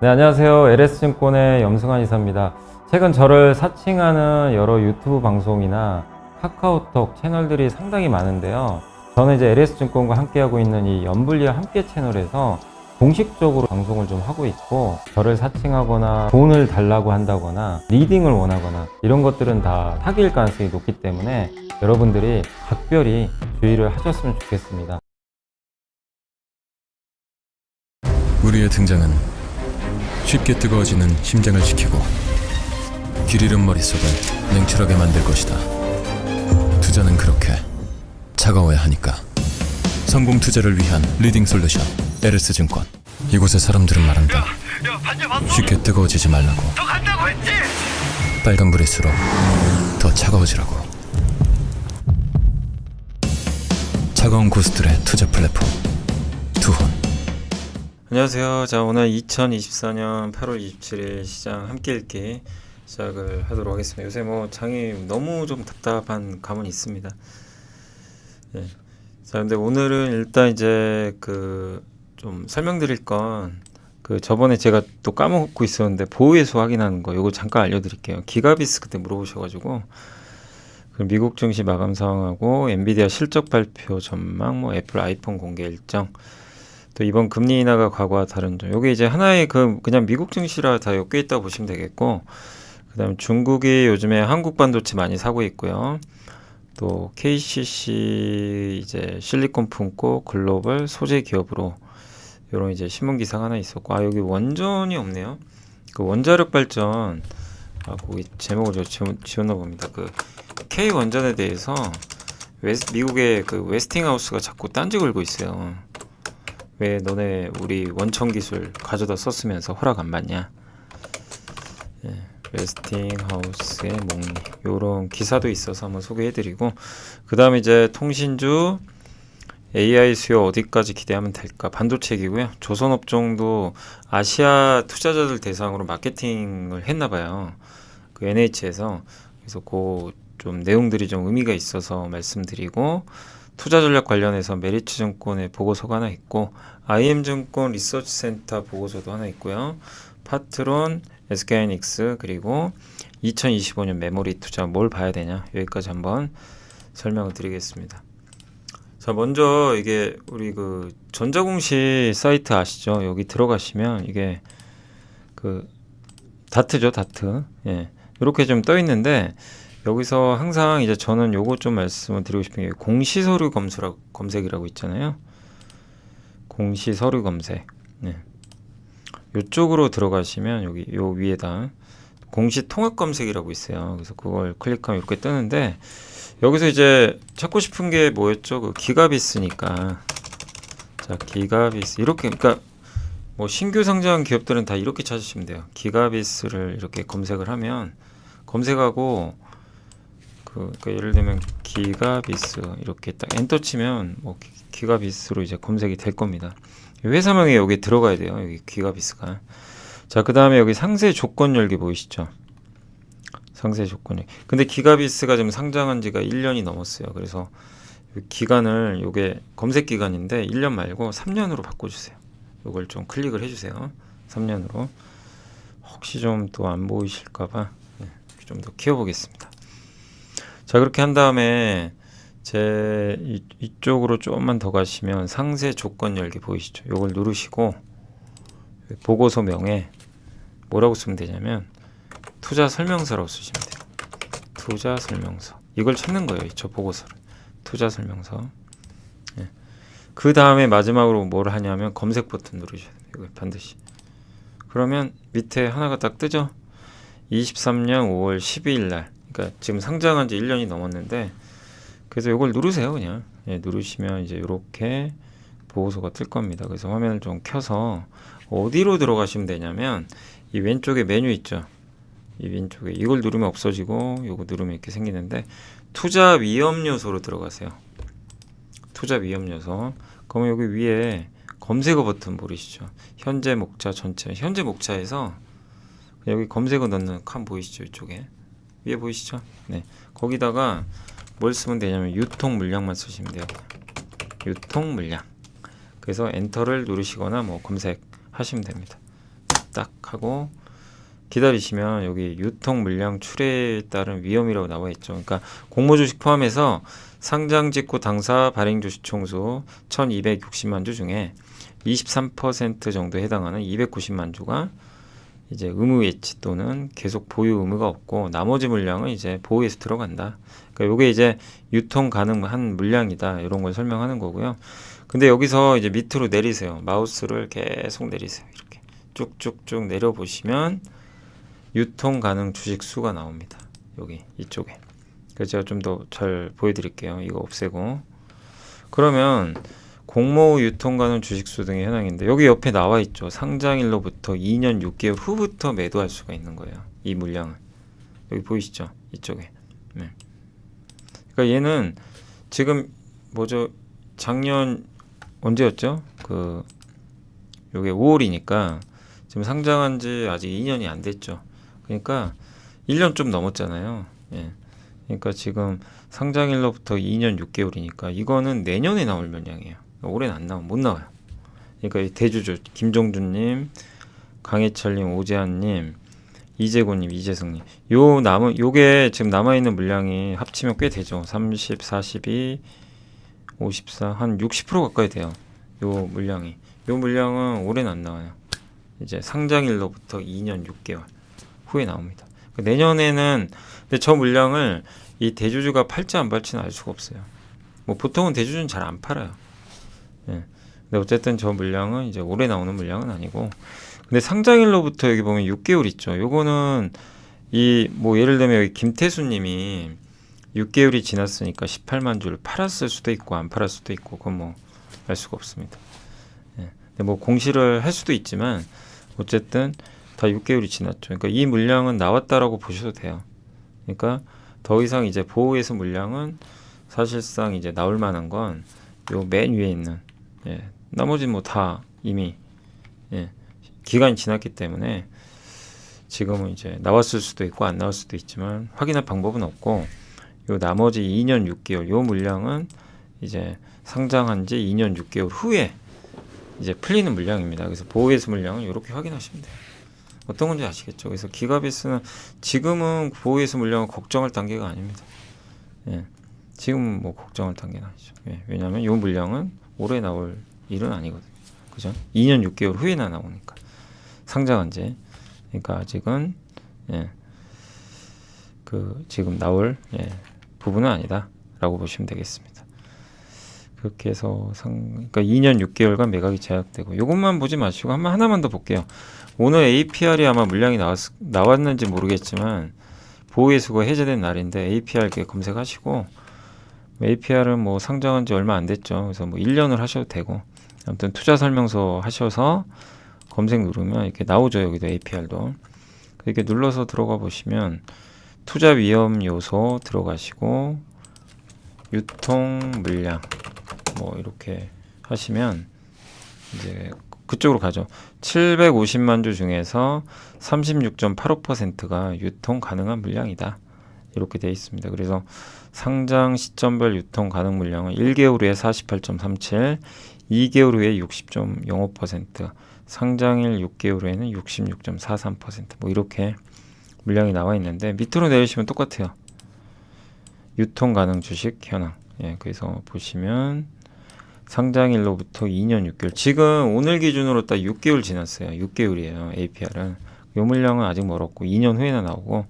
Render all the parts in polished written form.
네, 안녕하세요. LS증권의 염승환 이사입니다. 최근 저를 사칭하는 여러 유튜브 방송이나 카카오톡 채널들이 상당히 많은데요. 저는 이제 LS증권과 함께하고 있는 이 연불리와 함께 채널에서 공식적으로 방송을 좀 하고 있고, 저를 사칭하거나 돈을 달라고 한다거나 리딩을 원하거나 이런 것들은 다 사기일 가능성이 높기 때문에 여러분들이 각별히 주의를 하셨으면 좋겠습니다. 우리의 등장은 쉽게 뜨거워지는 심장을 지키고 길 잃은 머릿속을 냉철하게 만들 것이다. 투자는 그렇게 차가워야 하니까. 성공 투자를 위한 리딩 솔루션 LS증권. 이곳의 사람들은 말한다. 쉽게 뜨거워지지 말라고. 빨간불일수록 더 차가워지라고. 차가운 고수들의 투자 플랫폼 투혼. 안녕하세요. 자, 오늘 2024년 8월 27일 시장 함께 읽기 시작을 하도록 하겠습니다. 요새 뭐 장이 너무 좀 답답한 감은 있습니다. 예. 자, 근데 오늘은 일단 이제 좀 설명드릴 건 저번에 제가 또 까먹고 있었는데 보호예수 확인하는 거 요거 잠깐 알려드릴게요. 기가비스 그때 물어보셔가지고 미국 증시 마감 상황하고 엔비디아 실적 발표 전망, 뭐 애플 아이폰 공개 일정, 또 이번 금리 인하가 과거와 다른 점. 요게 이제 하나의 그냥 미국 증시라 다 엮여 있다고 보시면 되겠고, 그 다음에 중국이 요즘에 한국 반도체 많이 사고 있고요. 또 KCC 이제 실리콘 품고 글로벌 소재 기업으로 요런 이제 신문 기사가 하나 있었고, 여기 원전이 없네요. 그 원자력 발전, 거기 제목을 저 지웠나 봅니다. K 원전에 대해서 미국의 웨스팅하우스가 자꾸 딴지 걸고 있어요. 왜 너네 우리 원천 기술 가져다 썼으면서 허락 안 받냐? 예, 웨스팅하우스의 목리 요런 기사도 있어서 한번 소개해드리고, 그 다음에 이제 통신주 AI 수요 어디까지 기대하면 될까? 반도체기고요. 조선업종도 아시아 투자자들 대상으로 마케팅을 했나봐요. NH에서. 그래서 좀 내용들이 좀 의미가 있어서 말씀드리고, 투자 전략 관련해서 메리츠증권의 보고서가 하나 있고, IM증권 리서치센터 보고서도 하나 있고요. 파트론, SK하이닉스, 그리고 2025년 메모리 투자 뭘 봐야 되냐, 여기까지 한번 설명을 드리겠습니다. 자, 먼저 이게 우리 전자공시 사이트 아시죠? 여기 들어가시면 이게 다트죠, 다트. 예, 이렇게 좀 떠 있는데, 여기서 항상 이제 저는 요거 좀 말씀을 드리고 싶은 게 공시서류 검색이라고 있잖아요. 공시서류 검색. 네. 요쪽으로 들어가시면 여기 요 위에다 공시 통합 검색이라고 있어요. 그래서 그걸 클릭하면 이렇게 뜨는데, 여기서 이제 찾고 싶은 게 뭐였죠? 기가비스니까. 자, 기가비스. 이렇게, 그러니까 뭐 신규 상장한 기업들은 다 이렇게 찾으시면 돼요. 기가비스를 이렇게 검색을 하면, 검색하고 그러니까 예를 들면 기가비스 이렇게 딱 엔터 치면 뭐 기가비스로 이제 검색이 될 겁니다. 회사명에 여기 들어가야 돼요. 여기 기가비스가. 자, 그 다음에 여기 상세 조건 열기 보이시죠? 상세 조건 열기. 근데 기가비스가 지금 상장한 지가 1년이 넘었어요. 그래서 기간을, 요게 검색 기간인데 1년 말고 3년으로 바꿔주세요. 요걸 좀 클릭을 해주세요. 3년으로. 혹시 좀 또 안 보이실까봐 좀 더 키워보겠습니다. 자, 그렇게 한 다음에 이쪽으로 조금만 더 가시면 상세 조건 열기 보이시죠? 요걸 누르시고 보고서 명에 뭐라고 쓰면 되냐면 투자 설명서라고 쓰시면 돼요. 투자 설명서. 이걸 찾는 거예요. 저 보고서를. 투자 설명서. 예. 그 다음에 마지막으로 뭘 하냐면 검색 버튼 누르셔야 돼요. 이거 반드시. 그러면 밑에 하나가 딱 뜨죠? 23년 5월 12일 날. 그러니까 지금 상장한 지 1년이 넘었는데, 그래서 이걸 누르세요. 그냥 누르시면 이제 이렇게 보고서가 뜰 겁니다. 그래서 화면을 좀 켜서 어디로 들어가시면 되냐면 이 왼쪽에 메뉴 있죠. 이 왼쪽에 이걸 누르면 없어지고, 요거 누르면 이렇게 생기는데, 투자 위험 요소로 들어가세요. 투자 위험 요소. 그러면 여기 위에 검색어 버튼 보이시죠? 현재 목차 전체. 현재 목차에서 여기 검색어 넣는 칸 보이시죠? 이쪽에 위에 보이시죠? 네, 거기다가 뭘 쓰면 되냐면 유통 물량만 쓰시면 돼요. 유통 물량. 그래서 엔터를 누르시거나 뭐 검색하시면 됩니다. 딱 하고 기다리시면 여기 유통 물량 출회에 따른 위험이라고 나와 있죠. 그러니까 공모 주식 포함해서 상장 직후 당사 발행 주식 총수 1260만 주 중에 23% 정도에 해당하는 290만 주가 이제 의무 예치 또는 계속 보유 의무가 없고 나머지 물량은 이제 보호에서 들어간다. 그러니까 요게 이제 유통 가능한 물량이다. 이런 걸 설명하는 거고요. 근데 여기서 이제 밑으로 내리세요. 마우스를 계속 내리세요. 이렇게 쭉쭉쭉 내려보시면 유통 가능 주식 수가 나옵니다. 여기 이쪽에. 그래서 제가 좀 더 잘 보여드릴게요. 이거 없애고. 그러면 공모 후 유통 가능 주식 수 등의 현황인데 여기 옆에 나와 있죠. 상장일로부터 2년 6개월 후부터 매도할 수가 있는 거예요. 이 물량은. 여기 보이시죠? 이쪽에. 네. 그러니까 얘는 지금 뭐죠? 작년 언제였죠? 요게 5월이니까 지금 상장한 지 아직 2년이 안 됐죠. 그러니까 1년 좀 넘었잖아요. 예. 그러니까 지금 상장일로부터 2년 6개월이니까 이거는 내년에 나올 물량이에요. 올해는 안 나와, 못 나와요. 그러니까 이 대주주 김종준님, 강해철님, 오재한님, 이재곤님, 이재성님, 요게 지금 남아 있는 물량이 합치면 꽤 되죠. 30, 42, 54, 한 60% 가까이 돼요. 요 물량이. 요 물량은 올해는 안 나와요. 이제 상장일로부터 2년 6개월 후에 나옵니다. 내년에는 근데 저 물량을 이 대주주가 팔지 안 팔지는 알 수가 없어요. 뭐 보통은 대주주는 잘 안 팔아요. 예. 근데 어쨌든 저 물량은 이제 올해 나오는 물량은 아니고, 근데 상장일로부터 여기 보면 6개월 있죠. 요거는 이 뭐 예를 들면 여기 김태수님이 6개월이 지났으니까 18만 주를 팔았을 수도 있고 안 팔았을 수도 있고 그건 뭐 알 수가 없습니다. 예. 근데 뭐 공시를 할 수도 있지만 어쨌든 다 6개월이 지났죠. 그러니까 이 물량은 나왔다라고 보셔도 돼요. 그러니까 더 이상 이제 보호해서 물량은 사실상 이제 나올 만한 건 요 맨 위에 있는, 예, 나머지는 뭐 다 이미, 예, 기간이 지났기 때문에 지금은 이제 나왔을 수도 있고 안 나올 수도 있지만 확인할 방법은 없고, 요 나머지 2년 6개월 요 물량은 이제 상장한 지 2년 6개월 후에 이제 풀리는 물량입니다. 그래서 보호해서 물량은 이렇게 확인하시면 돼요. 어떤 건지 아시겠죠? 그래서 기가베스는 지금은 보호해서 물량은 걱정할 단계가 아닙니다. 예, 지금 뭐 걱정할 단계는 아니죠. 예, 왜냐하면 이 물량은 올해 나올 일은 아니거든요. 그죠? 2년 6개월 후에나 나오니까 상장한 지. 그러니까 아직은, 예, 지금 나올, 예, 부분은 아니다라고 보시면 되겠습니다. 그렇게 해서 그러니까 2년 6개월간 매각이 제약되고, 이것만 보지 마시고 하나만 더 볼게요. 오늘 APR이 아마 물량이 나왔는지 모르겠지만 보호해수가 해제된 날인데 APR 이렇게 검색하시고, APR은 뭐 상장한 지 얼마 안 됐죠. 그래서 뭐 1년을 하셔도 되고, 아무튼 투자 설명서 하셔서 검색 누르면 이렇게 나오죠. 여기도 APR도 이렇게 눌러서 들어가 보시면 투자 위험 요소 들어가시고 유통 물량 뭐 이렇게 하시면 이제 그쪽으로 가죠. 750만 주 중에서 36.85%가 유통 가능한 물량이다. 이렇게 되어 있습니다. 그래서 상장 시점별 유통 가능 물량은 1개월 후에 48.37, 2개월 후에 60.05%, 상장일 6개월 후에는 66.43%, 뭐 이렇게 물량이 나와 있는데 밑으로 내리시면 똑같아요. 유통 가능 주식 현황. 예, 그래서 보시면 상장일로부터 2년 6개월. 지금 오늘 기준으로 딱 6개월 지났어요. 6개월이에요. APR은. 요 물량은 아직 멀었고 2년 후에나 나오고,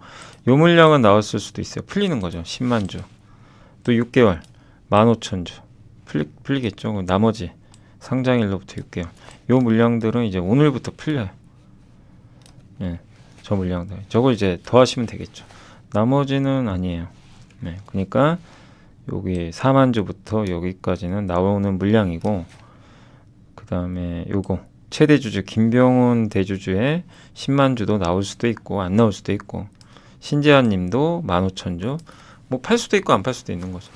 요 물량은 나왔을 수도 있어요. 풀리는 거죠. 10만 주. 또 6개월 15,000주. 풀리겠죠. 나머지 상장일로부터 6개월. 요 물량들은 이제 오늘부터 풀려요. 예, 저 물량들. 저걸 이제 더 하시면 되겠죠. 나머지는 아니에요. 네, 그러니까 여기 4만 주부터 여기까지는 나오는 물량이고, 그 다음에 요거 최대 주주 김병훈 대주주의 10만 주도 나올 수도 있고 안 나올 수도 있고, 신재환 님도 15,000주 뭐 팔 수도 있고 안 팔 수도 있는 거죠.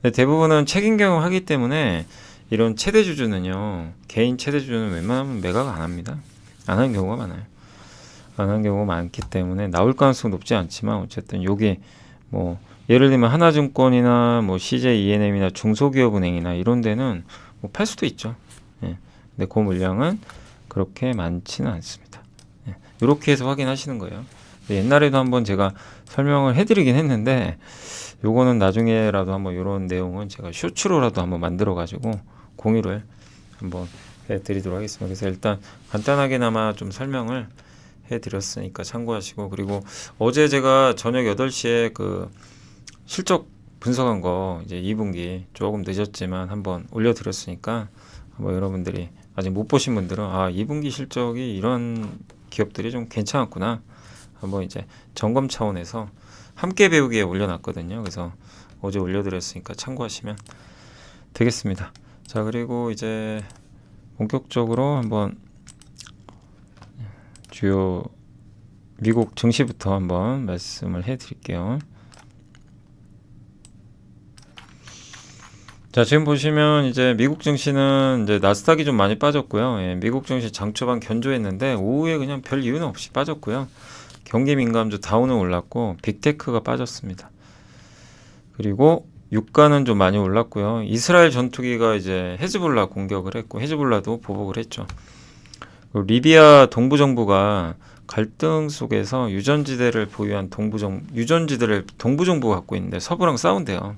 대부분은 책임 경영하기 때문에 이런 최대 주주는요, 개인 최대 주주는 웬만하면 매각 안 합니다. 안 하는 경우가 많아요. 안 하는 경우가 많기 때문에 나올 가능성은 높지 않지만, 어쨌든 요게 뭐 예를 들면 하나증권이나 뭐 CJ-ENM이나 중소기업은행이나 이런 데는 뭐 팔 수도 있죠. 예. 근데 그 물량은 그렇게 많지는 않습니다. 이렇게 해서 확인하시는 거예요. 옛날에도 한번 제가 설명을 해드리긴 했는데 요거는 나중에라도 한번 이런 내용은 제가 쇼츠로라도 한번 만들어 가지고 공유를 한번 해드리도록 하겠습니다. 그래서 일단 간단하게나마 좀 설명을 해드렸으니까 참고하시고, 그리고 어제 제가 저녁 8시에 그 실적 분석한 거 이제 2분기 조금 늦었지만 한번 올려드렸으니까 한번 여러분들이 아직 못 보신 분들은 2분기 실적이 이런 기업들이 좀 괜찮았구나 한번 이제 점검 차원에서 함께 배우기에 올려놨거든요. 그래서 어제 올려드렸으니까 참고하시면 되겠습니다. 자, 그리고 이제 본격적으로 한번 주요 미국 증시부터 한번 말씀을 해드릴게요. 자, 지금 보시면 이제 미국 증시는 이제 나스닥이 좀 많이 빠졌고요. 미국 증시 장 초반 견조했는데 오후에 그냥 별 이유는 없이 빠졌고요. 경기 민감주 다우는 올랐고 빅테크가 빠졌습니다. 그리고 유가는 좀 많이 올랐고요. 이스라엘 전투기가 이제 헤즈볼라 공격을 했고 헤즈볼라도 보복을 했죠. 그리고 리비아 동부 정부가 갈등 속에서 유전지대를 보유한 유전지대를 동부 정부가 갖고 있는데 서부랑 싸운대요.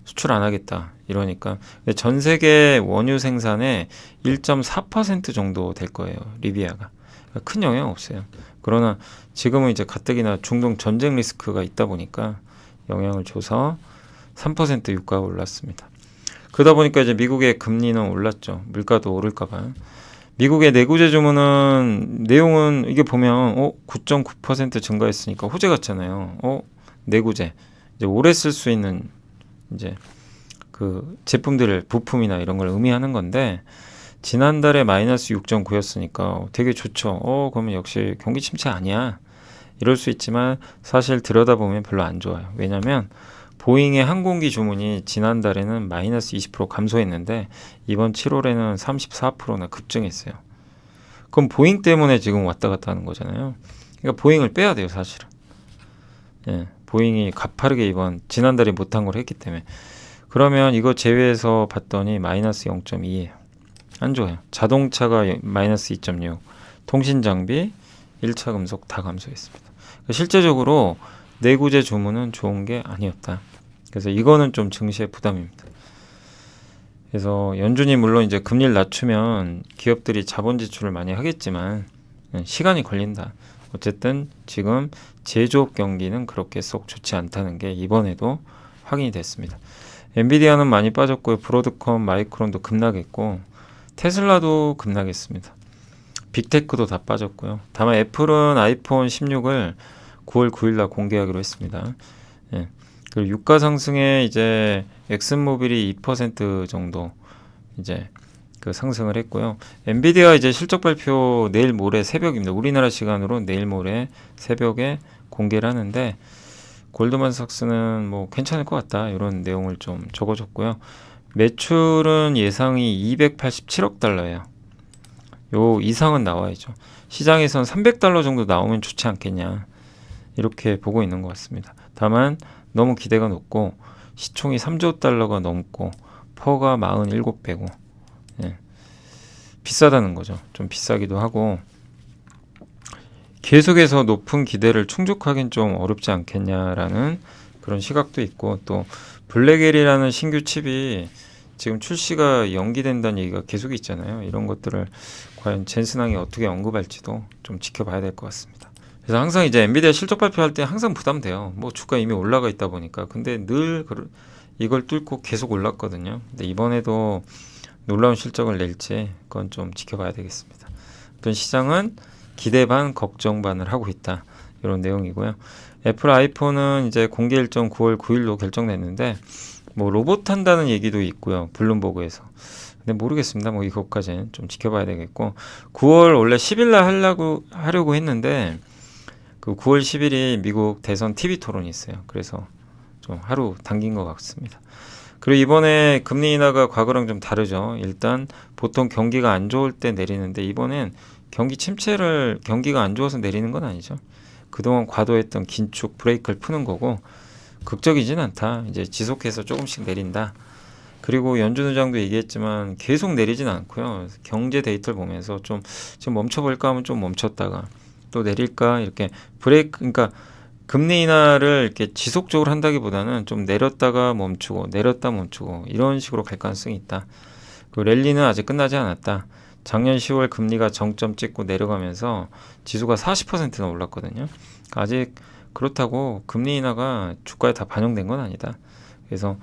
수출 안 하겠다 이러니까. 전 세계 원유 생산의 1.4% 정도 될 거예요. 리비아가. 큰 영향 없어요. 그러나 지금은 이제 가뜩이나 중동 전쟁 리스크가 있다 보니까 영향을 줘서 3% 유가가 올랐습니다. 그러다 보니까 이제 미국의 금리는 올랐죠. 물가도 오를까봐. 미국의 내구재 주문은 내용은 이게 보면 9.9% 증가했으니까 호재 같잖아요. 내구재 이제 오래 쓸 수 있는 이제 그 제품들을 부품이나 이런 걸 의미하는 건데 지난달에 마이너스 6.9였으니까 되게 좋죠. 그러면 역시 경기 침체 아니야 이럴 수 있지만 사실 들여다보면 별로 안 좋아요. 왜냐면 보잉의 항공기 주문이 지난달에는 마이너스 20% 감소했는데 이번 7월에는 34%나 급증했어요. 그럼 보잉 때문에 지금 왔다 갔다 하는 거잖아요. 그러니까 보잉을 빼야 돼요, 사실은. 보잉이 가파르게 지난달에 못한 걸 했기 때문에. 그러면 이거 제외해서 봤더니 마이너스 0.2예요. 안 좋아요. 자동차가 마이너스 2.6, 통신장비, 1차 금속 다 감소했습니다. 실제적으로 내구재 주문은 좋은 게 아니었다. 그래서 이거는 좀 증시의 부담입니다. 그래서 연준이 물론 이제 금리를 낮추면 기업들이 자본 지출을 많이 하겠지만 시간이 걸린다. 어쨌든 지금 제조업 경기는 그렇게 썩 좋지 않다는 게 이번에도 확인이 됐습니다. 엔비디아는 많이 빠졌고요. 브로드컴, 마이크론도 급락했고 테슬라도 급락했습니다. 빅테크도 다 빠졌고요. 다만 애플은 아이폰 16을 9월 9일날 공개하기로 했습니다. 그리고 유가 상승에 이제 엑슨모빌이 2% 정도 이제 그 상승을 했고요. 엔비디아 이제 실적 발표 내일 모레 새벽입니다. 우리나라 시간으로 내일 모레 새벽에 공개를 하는데 골드만삭스는 뭐 괜찮을 것 같다 이런 내용을 좀 적어줬고요. 매출은 예상이 287억 달러예요. 요 이상은 나와야죠. 시장에선 300달러 정도 나오면 좋지 않겠냐 이렇게 보고 있는 것 같습니다. 다만 너무 기대가 높고 시총이 3조 달러가 넘고 퍼가 47배고 비싸다는 거죠. 좀 비싸기도 하고 계속해서 높은 기대를 충족하긴 좀 어렵지 않겠냐라는 그런 시각도 있고 또 블랙엘이라는 신규 칩이 지금 출시가 연기된다는 얘기가 계속 있잖아요. 이런 것들을 과연 젠슨항이 어떻게 언급할지도 좀 지켜봐야 될 것 같습니다. 그래서 항상 이제 엔비디아 실적 발표할 때 항상 부담돼요. 뭐 주가 이미 올라가 있다 보니까. 근데 늘 이걸 뚫고 계속 올랐거든요. 근데 이번에도 놀라운 실적을 낼지 그건 좀 지켜봐야 되겠습니다. 어떤 시장은 기대 반 걱정 반을 하고 있다. 이런 내용이고요. 애플 아이폰은 이제 공개 일정 9월 9일로 결정됐는데 뭐 로봇 한다는 얘기도 있고요. 블룸버그에서. 근데 모르겠습니다. 뭐 이것까지는 좀 지켜봐야 되겠고 9월 원래 10일날 하려고 했는데 그 9월 10일이 미국 대선 TV 토론이 있어요. 그래서 좀 하루 당긴 것 같습니다. 그리고 이번에 금리 인하가 과거랑 좀 다르죠. 일단 보통 경기가 안 좋을 때 내리는데 이번엔 경기가 안 좋아서 내리는 건 아니죠. 그동안 과도했던 긴축 브레이크를 푸는 거고 극적이진 않다. 이제 지속해서 조금씩 내린다. 그리고 연준 의장도 얘기했지만 계속 내리진 않고요. 경제 데이터를 보면서 좀 지금 멈춰볼까 하면 좀 멈췄다가 또 내릴까 이렇게 브레이크, 그러니까 금리 인하를 이렇게 지속적으로 한다기보다는 좀 내렸다가 멈추고 내렸다 멈추고 이런 식으로 갈 가능성이 있다. 그 랠리는 아직 끝나지 않았다. 작년 10월 금리가 정점 찍고 내려가면서 지수가 40%나 올랐거든요. 아직 그렇다고 금리 인하가 주가에 다 반영된 건 아니다. 그래서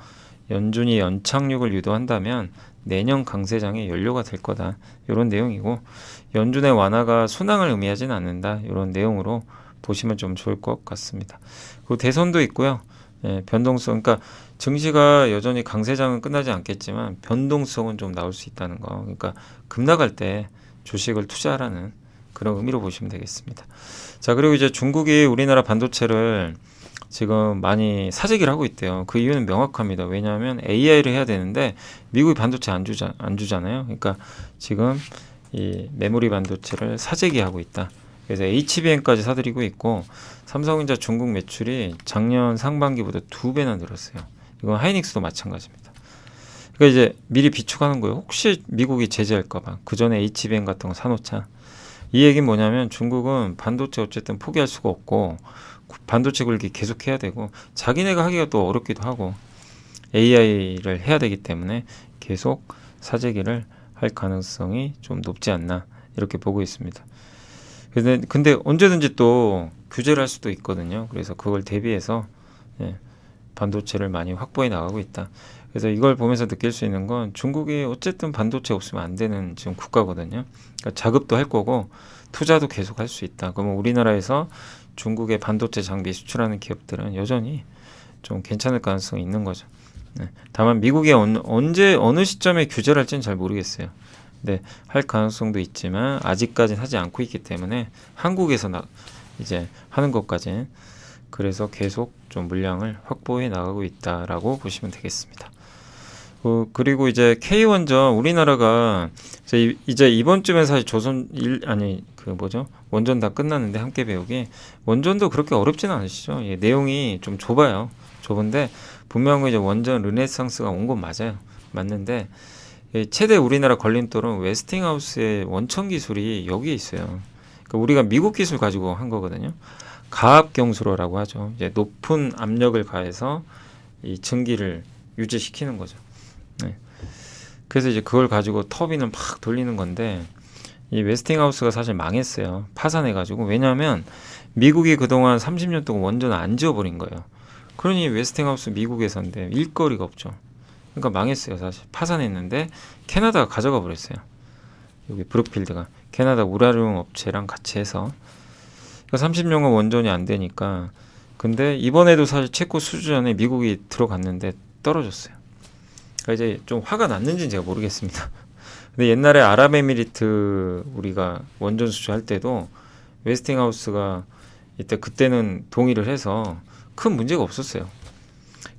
연준이 연착륙을 유도한다면 내년 강세장의 연료가 될 거다. 이런 내용이고, 연준의 완화가 순항을 의미하지는 않는다. 이런 내용으로 보시면 좀 좋을 것 같습니다. 그리고 대선도 있고요. 예, 변동성, 그러니까 증시가 여전히 강세장은 끝나지 않겠지만 변동성은 좀 나올 수 있다는 거. 그러니까 급 나갈 때 주식을 투자하라는 그런 의미로 보시면 되겠습니다. 자, 그리고 이제 중국이 우리나라 반도체를 지금 많이 사재기를 하고 있대요. 그 이유는 명확합니다. 왜냐하면 AI를 해야 되는데 미국이 반도체 안 주잖아요. 그러니까 지금 이 메모리 반도체를 사재기하고 있다. 그래서 HBM까지 사들이고 있고, 삼성전자 중국 매출이 작년 상반기보다 2배나 늘었어요. 이건 하이닉스도 마찬가지입니다. 그러니까 이제 미리 비축하는 거예요. 혹시 미국이 제재할까봐. 그 전에 HBM 같은 거 사놓자. 이 얘기는 뭐냐면 중국은 반도체 어쨌든 포기할 수가 없고 반도체 굴기 계속해야 되고 자기네가 하기가 또 어렵기도 하고 AI를 해야 되기 때문에 계속 사재기를 할 가능성이 좀 높지 않나 이렇게 보고 있습니다. 근데 언제든지 또 규제를 할 수도 있거든요. 그래서 그걸 대비해서 반도체를 많이 확보해 나가고 있다. 그래서 이걸 보면서 느낄 수 있는 건 중국이 어쨌든 반도체 없으면 안 되는 지금 국가거든요. 그러니까 자급도 할 거고 투자도 계속 할 수 있다. 그러면 우리나라에서 중국의 반도체 장비 수출하는 기업들은 여전히 좀 괜찮을 가능성이 있는 거죠. 다만 미국이 언제 어느 시점에 규제를 할지는 잘 모르겠어요. 근데 할 가능성도 있지만 아직까지는 하지 않고 있기 때문에 한국에서 이제 하는 것까지는 그래서 계속 좀 물량을 확보해 나가고 있다라고 보시면 되겠습니다. 그리고 이제 K원전 우리나라가 이제 이번 주면 사실 원전 다 끝났는데 함께 배우기 원전도 그렇게 어렵지는 않으시죠? 예, 내용이 좀 좁아요. 좁은데 분명히 이제 원전 르네상스가 온 건 맞아요. 맞는데 최대 우리나라 걸림돌은 웨스팅하우스의 원천 기술이 여기에 있어요. 그러니까 우리가 미국 기술 가지고 한 거거든요. 가압 경수로라고 하죠. 이제 높은 압력을 가해서 이 증기를 유지시키는 거죠. 그래서 이제 그걸 가지고 터빈을 막 돌리는 건데 이 웨스팅하우스가 사실 망했어요. 파산해가지고. 왜냐하면 미국이 그동안 30년 동안 원전을 안 지어버린 거예요. 그러니 웨스팅하우스 미국에서인데 일거리가 없죠. 그러니까 망했어요. 사실 파산했는데 캐나다가 가져가 버렸어요. 여기 브룩필드가 캐나다 우라룡 업체랑 같이 해서 30년간 원전이 안 되니까. 근데 이번에도 사실 체코 수주전에 미국이 들어갔는데 떨어졌어요. 그러니까 이제 좀 화가 났는지는 제가 모르겠습니다. 근데 옛날에 아랍에미리트 우리가 원전 수주할 때도 웨스팅하우스가 그때는 동의를 해서 큰 문제가 없었어요.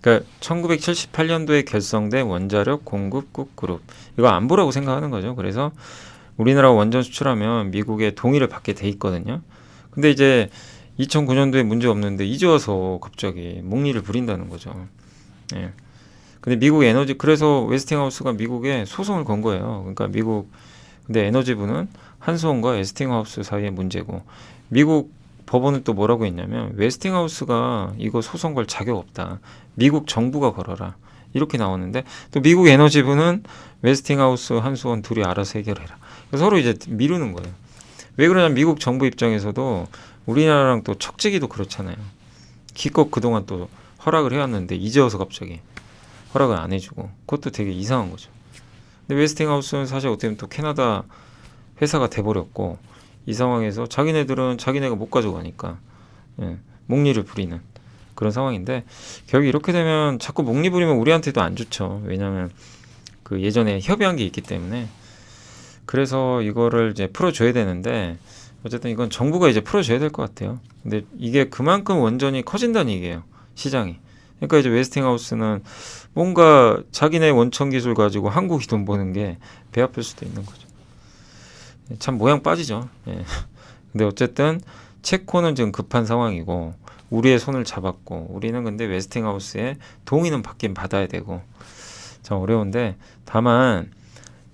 그러니까 1978년도에 결성된 원자력 공급국 그룹, 이거 안보라고 생각하는 거죠. 그래서 우리나라가 원전 수출하면 미국의 동의를 받게 돼 있거든요. 근데 이제 2009년도에 문제 없는데 이제 와서 갑자기 목리를 부린다는 거죠. 예. 근데 미국 그래서 웨스팅하우스가 미국에 소송을 건 거예요. 그러니까 근데 에너지부는 한수원과 웨스팅하우스 사이의 문제고, 미국 법원은 또 뭐라고 했냐면 웨스팅하우스가 이거 소송 걸 자격 없다. 미국 정부가 걸어라. 이렇게 나오는데 또 미국 에너지부는 웨스팅하우스, 한수원 둘이 알아서 해결해라. 서로 이제 미루는 거예요. 왜 그러냐면 미국 정부 입장에서도 우리나라랑 또 척지기도 그렇잖아요. 기껏 그동안 또 허락을 해왔는데 이제 와서 갑자기 허락을 안 해주고, 그것도 되게 이상한 거죠. 근데 웨스팅하우스는 사실 어떻게 보면 또 캐나다 회사가 돼버렸고, 이 상황에서 자기네들은 자기네가 못 가져가니까 목리를 부리는 그런 상황인데, 결국 이렇게 되면 자꾸 목리 부리면 우리한테도 안 좋죠. 왜냐하면 그 예전에 협의한 게 있기 때문에. 그래서 이거를 이제 풀어줘야 되는데 어쨌든 이건 정부가 이제 풀어줘야 될 것 같아요. 근데 이게 그만큼 원전이 커진다는 얘기예요. 시장이. 그러니까 이제 웨스팅하우스는 뭔가 자기네 원천 기술 가지고 한국이 돈 버는 게 배 아플 수도 있는 거죠. 참 모양 빠지죠. 예. 근데 어쨌든 체코는 지금 급한 상황이고 우리의 손을 잡았고, 우리는 근데 웨스팅하우스의 동의는 받긴 받아야 되고, 참 어려운데, 다만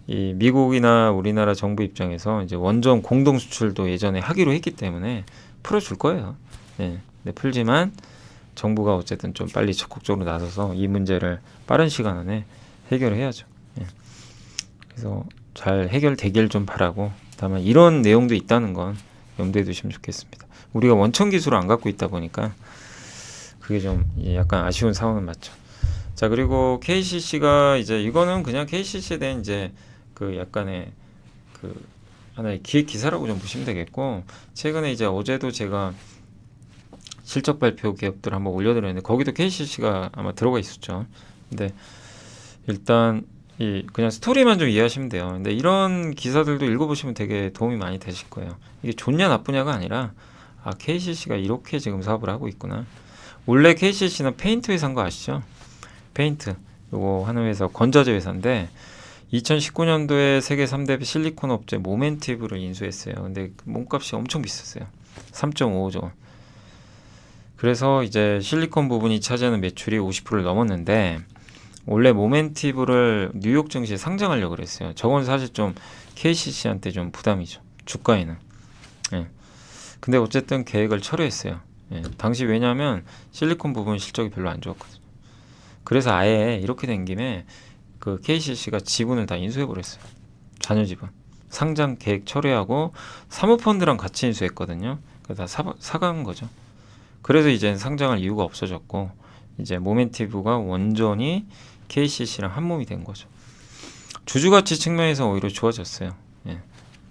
이 미국이나 우리나라 정부 입장에서 이제 원전 공동 수출도 예전에 하기로 했기 때문에 풀어줄 거예요. 네, 네, 풀지만 정부가 어쨌든 좀 빨리 적극적으로 나서서 이 문제를 빠른 시간 안에 해결을 해야죠. 예. 그래서 잘 해결되길 좀 바라고, 다만 이런 내용도 있다는 건 염두에 두시면 좋겠습니다. 우리가 원천 기술을 안 갖고 있다 보니까 그게 좀 약간 아쉬운 상황은 맞죠. 자, 그리고 KCC가 이제 이거는 그냥 KCC에 대한 이제 그 약간의 그 하나의 기획 기사라고 좀 보시면 되겠고, 최근에 이제 어제도 제가 실적 발표 기업들 한번 올려드렸는데 거기도 KCC가 아마 들어가 있었죠. 근데 일단 이 그냥 스토리만 좀 이해하시면 돼요. 근데 이런 기사들도 읽어보시면 되게 도움이 많이 되실 거예요. 이게 좋냐 나쁘냐가 아니라, 아, KCC가 이렇게 지금 사업을 하고 있구나. 원래 KCC는 페인트 회사인 거 아시죠? 페인트, 요거 하는 회사, 건자재 회사인데 2019년도에 세계 3대 실리콘 업체 모멘티브를 인수했어요. 근데 몸값이 엄청 비쌌어요. 3.55조 원. 그래서 이제 실리콘 부분이 차지하는 매출이 50%를 넘었는데, 원래 모멘티브를 뉴욕 증시에 상장하려고 그랬어요. 저건 사실 좀 KCC한테 좀 부담이죠. 주가에는. 예. 근데 어쨌든 계획을 철회했어요. 예. 당시 왜냐하면 실리콘 부분 실적이 별로 안 좋았거든요. 그래서 아예 이렇게 된 김에 그 KCC가 지분을 다 인수해버렸어요. 자녀 지분. 상장 계획 철회하고 사모펀드랑 같이 인수했거든요. 그래서 다 사간 거죠. 그래서 이제 상장할 이유가 없어졌고, 이제 모멘티브가 원전이 KCC랑 한 몸이 된 거죠. 주주가치 측면에서 오히려 좋아졌어요. 예.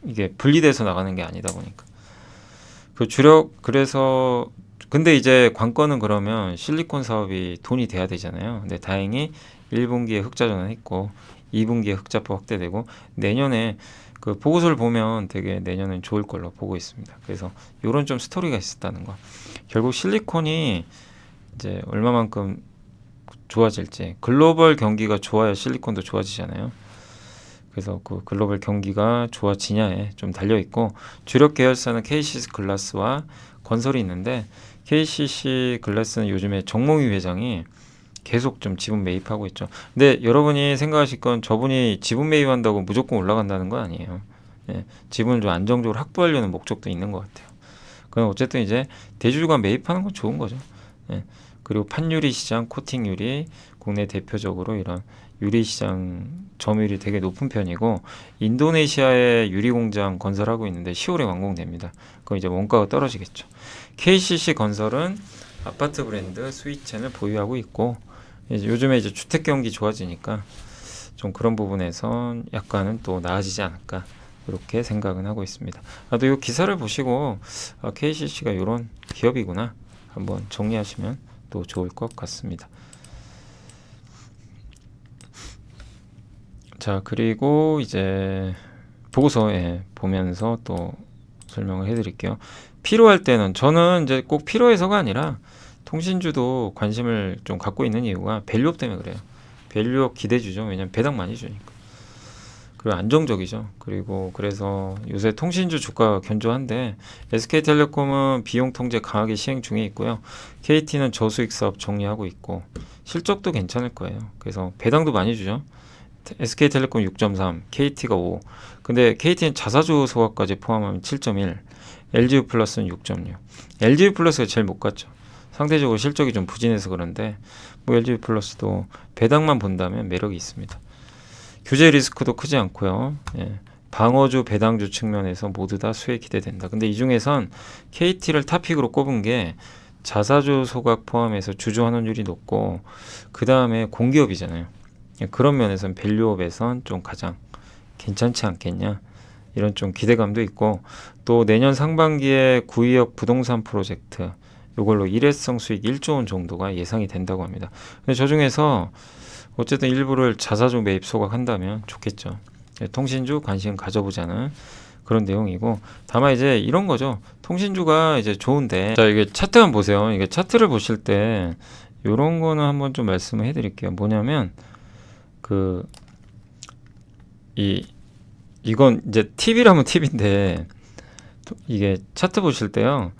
이게 분리돼서 나가는 게 아니다 보니까. 그 그래서 근데 이제 관건은 그러면 실리콘 사업이 돈이 돼야 되잖아요. 근데 다행히 1분기에 흑자 전환했고 2분기에 흑자폭 확대되고, 내년에 그 보고서를 보면 되게 내년은 좋을 걸로 보고 있습니다. 그래서 이런 좀 스토리가 있었다는 거. 결국 실리콘이 이제 얼마만큼 좋아질지, 글로벌 경기가 좋아야 실리콘도 좋아지잖아요. 그래서 그 글로벌 경기가 좋아지냐에 좀 달려 있고, 주력 계열사는 KCC 글라스와 건설이 있는데, KCC 글라스는 요즘에 정몽휘 회장이 계속 좀 지분 매입하고 있죠. 근데 여러분이 생각하실 건 저분이 지분 매입한다고 무조건 올라간다는 건 아니에요. 예, 지분을 좀 안정적으로 확보하려는 목적도 있는 것 같아요. 그럼 어쨌든 이제 대주주가 매입하는 건 좋은 거죠. 예, 그리고 판유리 시장, 코팅 유리, 국내 대표적으로 이런 유리 시장 점유율이 되게 높은 편이고, 인도네시아에 유리 공장 건설하고 있는데 10월에 완공됩니다. 그럼 이제 원가가 떨어지겠죠. KCC 건설은 아파트 브랜드 스위첸을 보유하고 있고, 이제 요즘에 이제 주택 경기 좋아지니까 좀 그런 부분에서 약간은 또 나아지지 않을까, 이렇게 생각은 하고 있습니다. 또 이 기사를 보시고 KCC가 이런 기업이구나 한번 정리하시면 또 좋을 것 같습니다. 자, 그리고 이제 보고서에 보면서 또 설명을 해드릴게요. 필요할 때는, 저는 이제 꼭 필요해서가 아니라 통신주도 관심을 좀 갖고 있는 이유가 밸류업 때문에 그래요. 밸류업 기대주죠. 왜냐면 배당 많이 주니까. 그리고 안정적이죠. 그리고 그래서 요새 통신주 주가가 견조한데, SK텔레콤은 비용 통제 강하게 시행 중에 있고요. KT는 저수익 사업 정리하고 있고 실적도 괜찮을 거예요. 그래서 배당도 많이 주죠. SK텔레콤 6.3, KT가 5. 근데 KT는 자사주 소각까지 포함하면 7.1, LG유플러스는 6.6. LG유플러스가 제일 못 갔죠. 상대적으로 실적이 좀 부진해서 그런데 뭐 LG유플러스도 배당만 본다면 매력이 있습니다. 규제 리스크도 크지 않고요. 예. 방어주, 배당주 측면에서 모두 다 수혜 기대된다. 근데 이 중에선 KT를 탑픽으로 꼽은 게 자사주 소각 포함해서 주주 환원율이 높고, 그 다음에 공기업이잖아요. 그런 면에서는 밸류업에선 좀 가장 괜찮지 않겠냐, 이런 좀 기대감도 있고, 또 내년 상반기에 구의역 부동산 프로젝트, 이걸로 일회성 수익 1조 원 정도가 예상이 된다고 합니다. 근데 저 중에서 어쨌든 일부를 자사주 매입 소각한다면 좋겠죠. 통신주 관심 가져보자는 그런 내용이고, 다만 이제 이런 거죠. 통신주가 이제 좋은데, 자, 이게 차트 한번 보세요. 이게 차트를 보실 때 이런 거는 한번 좀 말씀을 해드릴게요. 뭐냐면 이건 이제 팁이라면 팁인데, 이게 차트 보실 때요,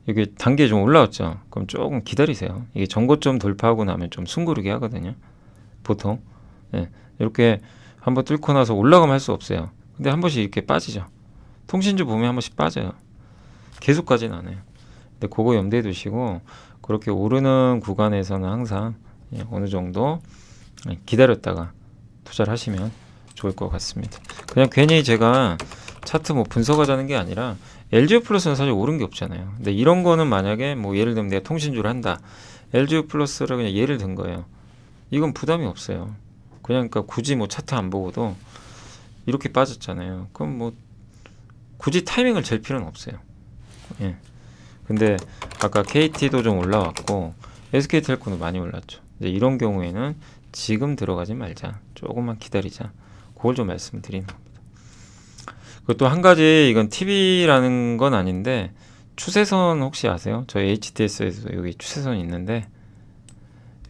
이게 단계 좀 올라왔죠. 그럼 조금 기다리세요. 이게 전고점 돌파하고 나면 좀 숨고르게 하거든요. 보통. 예, 이렇게 한번 뚫고 나서 올라가면 할 수 없어요. 근데 한 번씩 이렇게 빠지죠. 통신주 보면 한 번씩 빠져요. 계속 가진 않아요. 근데 그거 염두에 두시고 그렇게 오르는 구간에서는 항상 어느 정도 기다렸다가 투자를 하시면 좋을 것 같습니다. 그냥 괜히 제가 차트 뭐 분석하자는 게 아니라 LGU 플러스는 사실 오른 게 없잖아요. 근데 이런 거는 만약에 뭐 예를 들면 내가 통신주를 한다. LGU 플러스를 그냥 예를 든 거예요. 이건 부담이 없어요. 그냥 그러니까 굳이 뭐 차트 안 보고도 이렇게 빠졌잖아요. 그럼 뭐 굳이 타이밍을 잴 필요는 없어요. 예. 근데 아까 KT도 좀 올라왔고 SK텔레콤도 많이 올랐죠. 이제 이런 경우에는 지금 들어가지 말자. 조금만 기다리자. 그걸 좀 말씀을 드리는 겁니다. 그리고 또 한 가지 이건 TV라는 건 아닌데 추세선 혹시 아세요? 저희 HTS에서도 여기 추세선이 있는데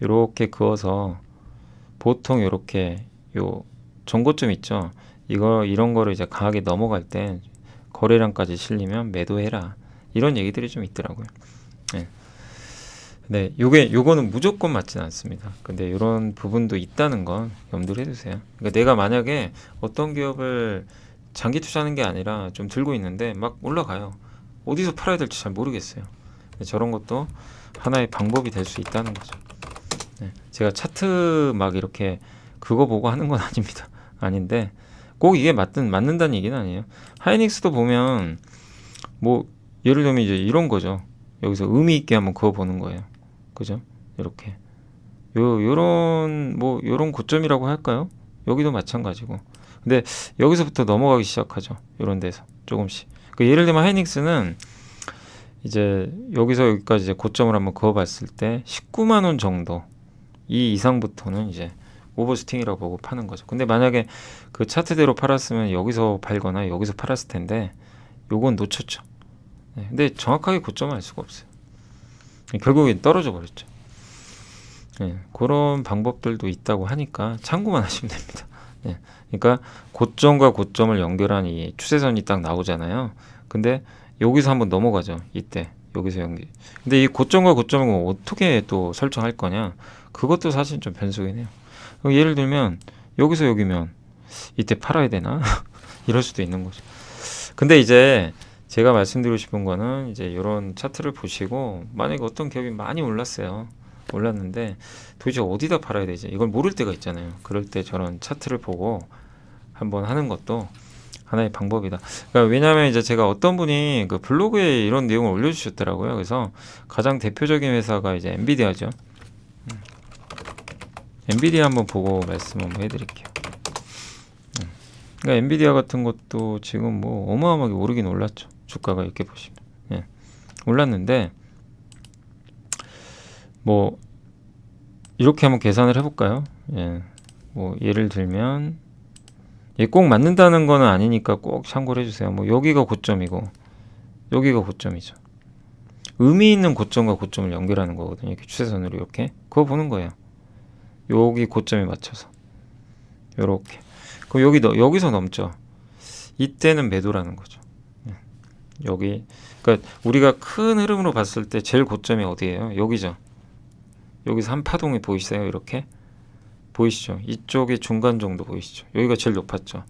이렇게 그어서 보통 이렇게 요 전고점 있죠. 이런 거를 이제 강하게 넘어갈 때 거래량까지 실리면 매도해라. 이런 얘기들이 좀 있더라고요. 네. 네, 요거는 무조건 맞지는 않습니다. 근데 이런 부분도 있다는 건 염두를 해두세요. 그러니까 내가 만약에 어떤 기업을 장기 투자하는 게 아니라 좀 들고 있는데 막 올라가요. 어디서 팔아야 될지 잘 모르겠어요. 근데 저런 것도 하나의 방법이 될 수 있다는 거죠. 네, 제가 차트 막 이렇게 그거 보고 하는 건 아닙니다. 아닌데 꼭 이게 맞는다는 얘기는 아니에요. 하이닉스도 보면 뭐 예를 들면 이제 이런 거죠. 여기서 의미 있게 한번 그어 보는 거예요. 그죠? 이렇게 요런 고점이라고 할까요? 여기도 마찬가지고. 근데 여기서부터 넘어가기 시작하죠. 요런 데서 조금씩. 예를 들면 하이닉스는 이제 여기서 여기까지 이제 고점을 한번 그어봤을 때 19만 원 정도 이 이상부터는 이제 오버슈팅이라고 보고 파는 거죠. 근데 만약에 그 차트대로 팔았으면 여기서 팔거나 여기서 팔았을 텐데 요건 놓쳤죠. 네, 근데 정확하게 고점을 알 수가 없어요. 결국엔 떨어져 버렸죠. 네, 그런 방법들도 있다고 하니까 참고만 하시면 됩니다. 네, 그러니까 고점과 고점을 연결한 이 추세선이 딱 나오잖아요. 근데 여기서 한번 넘어가죠. 이때 여기서 연결. 근데 이 고점과 고점을 어떻게 또 설정할 거냐? 그것도 사실 좀 변수긴 해요. 예를 들면 여기서 여기면 이때 팔아야 되나? 이럴 수도 있는 거죠. 근데 이제 제가 말씀드리고 싶은 거는 이제 이런 차트를 보시고 만약에 어떤 기업이 많이 올랐는데 도대체 어디다 팔아야 되지? 이걸 모를 때가 있잖아요. 그럴 때 저런 차트를 보고 한번 하는 것도 하나의 방법이다. 그러니까 왜냐하면 이제 제가 어떤 분이 그 블로그에 이런 내용을 올려주셨더라고요. 그래서 가장 대표적인 회사가 이제 엔비디아죠. 엔비디아 한번 보고 말씀 한번 해드릴게요. 그러니까 엔비디아 같은 것도 지금 뭐 어마어마하게 오르긴 올랐죠. 주가가 이렇게 보시면 올랐는데 뭐 이렇게 한번 계산을 해볼까요? 뭐 예를 들면 꼭 맞는다는 거는 아니니까 꼭 참고를 해주세요. 뭐 여기가 고점이고 여기가 고점이죠. 의미 있는 고점과 고점을 연결하는 거거든요. 이렇게 추세선으로 이렇게 그거 보는 거예요. 여기 고점에 맞춰서 요렇게 그럼 여기서 넘죠. 이때는 매도라는 거죠. 여기 그러니까 우리가 큰 흐름으로 봤을 때 제일 고점이 어디예요? 여기죠. 여기서 한 파동이 보이세요? 이렇게 보이시죠? 이쪽이 중간 정도 보이시죠? 여기가 제일 높았죠.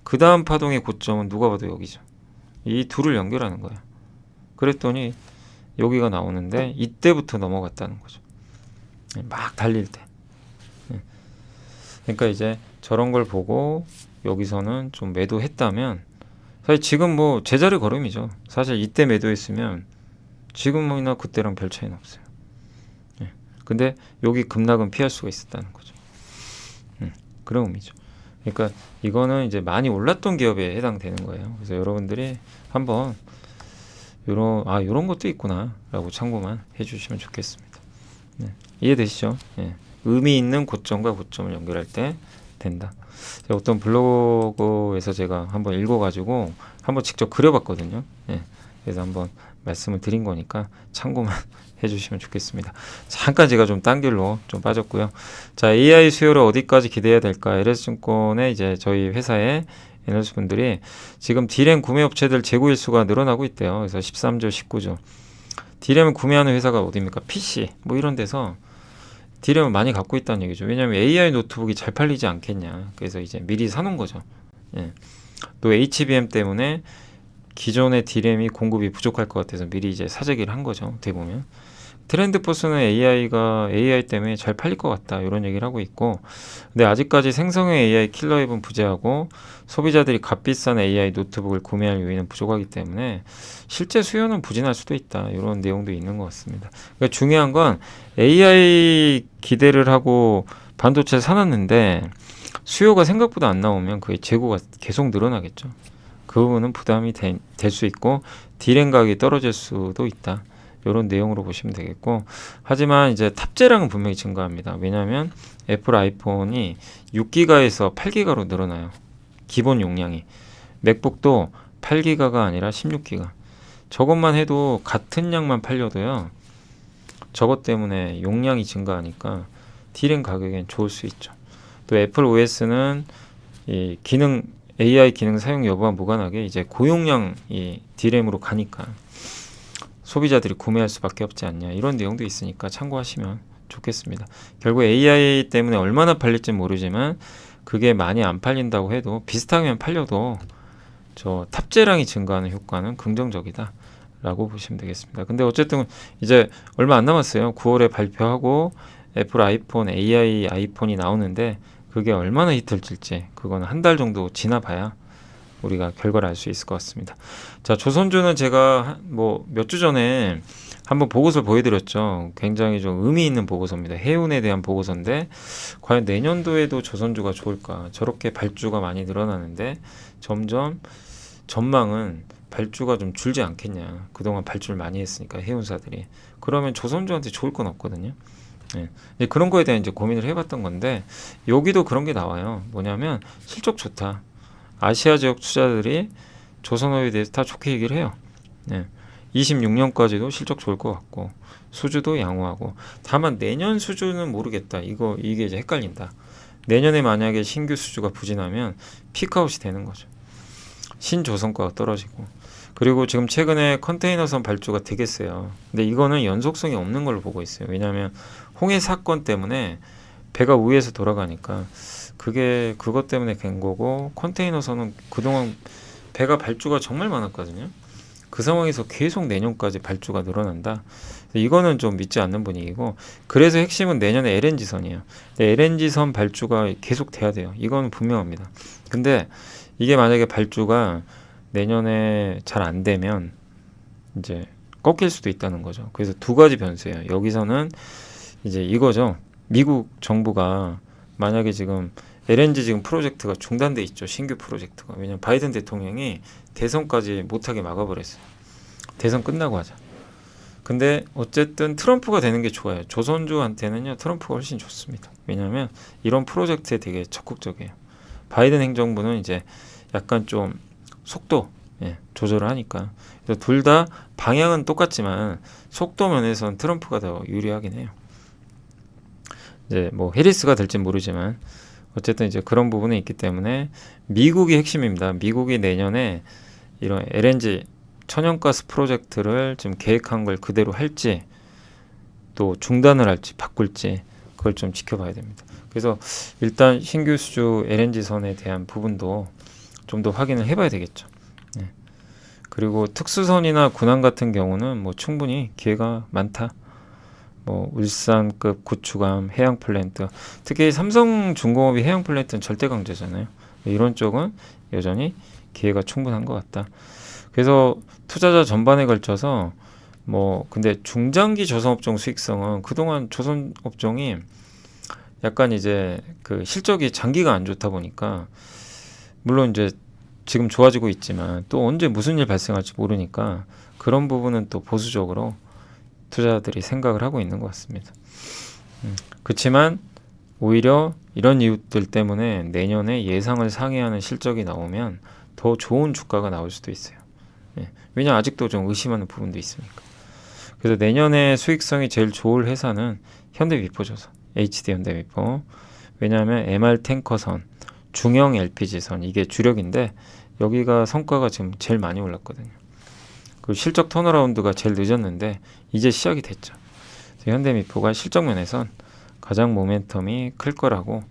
그 다음 파동의 고점은 누가 봐도 여기죠. 이 둘을 연결하는 거예요. 그랬더니 여기가 나오는데 이때부터 넘어갔다는 거죠. 막 달릴 때. 그러니까 이제 저런 걸 보고 여기서는 좀 매도했다면 사실 지금 뭐 제자리 걸음이죠. 사실 이때 매도했으면 지금이나 그때랑 별 차이는 없어요. 근데 여기 급락은 피할 수가 있었다는 거죠. 그런 의미죠. 그러니까 이거는 이제 많이 올랐던 기업에 해당되는 거예요. 그래서 여러분들이 한번 요런 것도 있구나라고 참고만 해주시면 좋겠습니다. 이해되시죠? 의미 있는 고점과 고점을 연결할 때 된다. 제가 어떤 블로그에서 제가 한번 읽어가지고 한번 직접 그려봤거든요. 그래서 한번 말씀을 드린 거니까 참고만 해주시면 좋겠습니다. 잠깐 제가 좀 딴 길로 좀 빠졌고요. 자, AI 수요를 어디까지 기대해야 될까? LS증권의 이제 저희 회사의 애널리스트 분들이 지금 D램 구매 업체들 재고 일수가 늘어나고 있대요. 그래서 13조, 19조. D램을 구매하는 회사가 어디입니까? PC 뭐 이런 데서 디램을 많이 갖고 있다는 얘기죠. 왜냐하면 AI 노트북이 잘 팔리지 않겠냐. 그래서 이제 미리 사놓은 거죠. 예. 또 HBM 때문에 기존의 디램이 공급이 부족할 것 같아서 미리 이제 사재기를 한 거죠. 어떻게 보면 트렌드포스는 AI 때문에 잘 팔릴 것 같다 이런 얘기를 하고 있고, 근데 아직까지 생성형 AI 킬러 앱은 부재하고 소비자들이 값비싼 AI 노트북을 구매할 요인은 부족하기 때문에 실제 수요는 부진할 수도 있다 이런 내용도 있는 것 같습니다. 그러니까 중요한 건 AI 기대를 하고 반도체를 사놨는데 수요가 생각보다 안 나오면 그의 재고가 계속 늘어나겠죠. 그 부분은 부담이 될 수 있고 디램 가격이 떨어질 수도 있다. 이런 내용으로 보시면 되겠고, 하지만 이제 탑재량은 분명히 증가합니다. 왜냐하면 애플 아이폰이 6기가에서 8기가로 늘어나요. 기본 용량이. 맥북도 8기가가 아니라 16기가. 저것만 해도 같은 양만 팔려도요, 저것 때문에 용량이 증가하니까 디램 가격엔 좋을 수 있죠. 또 애플 OS는 이 기능 AI 기능 사용 여부와 무관하게 이제 고용량 이 디램으로 가니까 소비자들이 구매할 수밖에 없지 않냐 이런 내용도 있으니까 참고하시면 좋겠습니다. 결국 AI 때문에 얼마나 팔릴지 모르지만 그게 많이 안 팔린다고 해도 비슷하면 팔려도 저 탑재량이 증가하는 효과는 긍정적이다 라고 보시면 되겠습니다. 근데 어쨌든 이제 얼마 안 남았어요. 9월에 발표하고 애플 아이폰 AI 아이폰이 나오는데 그게 얼마나 히트를 칠지 그거는 한 달 정도 지나봐야 우리가 결과를 알 수 있을 것 같습니다. 자, 조선주는 제가 뭐 몇 주 전에 한번 보고서를 보여드렸죠. 굉장히 좀 의미 있는 보고서입니다. 해운에 대한 보고서인데 과연 내년도에도 조선주가 좋을까? 저렇게 발주가 많이 늘어나는데 점점 전망은 발주가 좀 줄지 않겠냐. 그동안 발주를 많이 했으니까 해운사들이. 그러면 조선주한테 좋을 건 없거든요. 네. 그런 거에 대한 이제 고민을 해봤던 건데 여기도 그런 게 나와요. 뭐냐면 실적 좋다. 아시아 지역 투자들이 조선업에 대해서 다 좋게 얘기를 해요. 네. 26년까지도 실적 좋을 것 같고 수주도 양호하고, 다만 내년 수주는 모르겠다. 이게 이제 헷갈린다. 내년에 만약에 신규 수주가 부진하면 피크아웃이 되는 거죠. 신조선가가 떨어지고, 그리고 지금 최근에 컨테이너선 발주가 되게 세요. 근데 이거는 연속성이 없는 걸로 보고 있어요. 왜냐하면 홍해 사건 때문에 배가 위에서 돌아가니까 그것 때문에 된 거고, 컨테이너선은 그동안 배가 발주가 정말 많았거든요. 그 상황에서 계속 내년까지 발주가 늘어난다. 이거는 좀 믿지 않는 분위기고, 그래서 핵심은 내년에 LNG선이에요. LNG선 발주가 계속 돼야 돼요. 이건 분명합니다. 근데 이게 만약에 발주가 내년에 잘 안 되면 이제 꺾일 수도 있다는 거죠. 그래서 두 가지 변수예요. 여기서는 이제 이거죠. 미국 정부가 만약에 지금 LNG 지금 프로젝트가 중단돼 있죠. 신규 프로젝트가. 왜냐면 바이든 대통령이 대선까지 못하게 막아버렸어요. 대선 끝나고 하자. 근데 어쨌든 트럼프가 되는 게 좋아요. 조선주한테는요, 트럼프가 훨씬 좋습니다. 왜냐하면 이런 프로젝트에 되게 적극적이에요. 바이든 행정부는 이제 약간 좀 속도 조절을 하니까. 그래서 둘 다 방향은 똑같지만 속도 면에서는 트럼프가 더 유리하긴 해요. 이제 뭐 해리스가 될진 모르지만 어쨌든 이제 그런 부분이 있기 때문에 미국이 핵심입니다. 미국이 내년에 이런 LNG 천연가스 프로젝트를 지금 계획한 걸 그대로 할지 또 중단을 할지 바꿀지 그걸 좀 지켜봐야 됩니다. 그래서 일단 신규 수주 LNG선에 대한 부분도 좀 더 확인을 해봐야 되겠죠. 네. 그리고 특수선이나 군함 같은 경우는 뭐 충분히 기회가 많다. 뭐 울산급 구축함, 해양 플랜트, 특히 삼성중공업이 해양 플랜트는 절대 강조잖아요. 이런 쪽은 여전히 기회가 충분한 것 같다. 그래서 투자자 전반에 걸쳐서 뭐 근데 중장기 조선업종 수익성은 그동안 조선업종이 약간 이제 그 실적이 장기가 안 좋다 보니까 물론 이제 지금 좋아지고 있지만 또 언제 무슨 일 발생할지 모르니까 그런 부분은 또 보수적으로 투자자들이 생각을 하고 있는 것 같습니다. 그렇지만 오히려 이런 이유들 때문에 내년에 예상을 상회하는 실적이 나오면 더 좋은 주가가 나올 수도 있어요. 왜냐 아직도 좀 의심하는 부분도 있으니까. 그래서 내년에 수익성이 제일 좋을 회사는 현대미포조선, HD 현대미포. 왜냐하면 MR 탱커선, 중형 LPG선 이게 주력인데 여기가 성과가 지금 제일 많이 올랐거든요. 그 실적 턴어라운드가 제일 늦었는데 이제 시작이 됐죠. 현대미포가 실적 면에선 가장 모멘텀이 클 거라고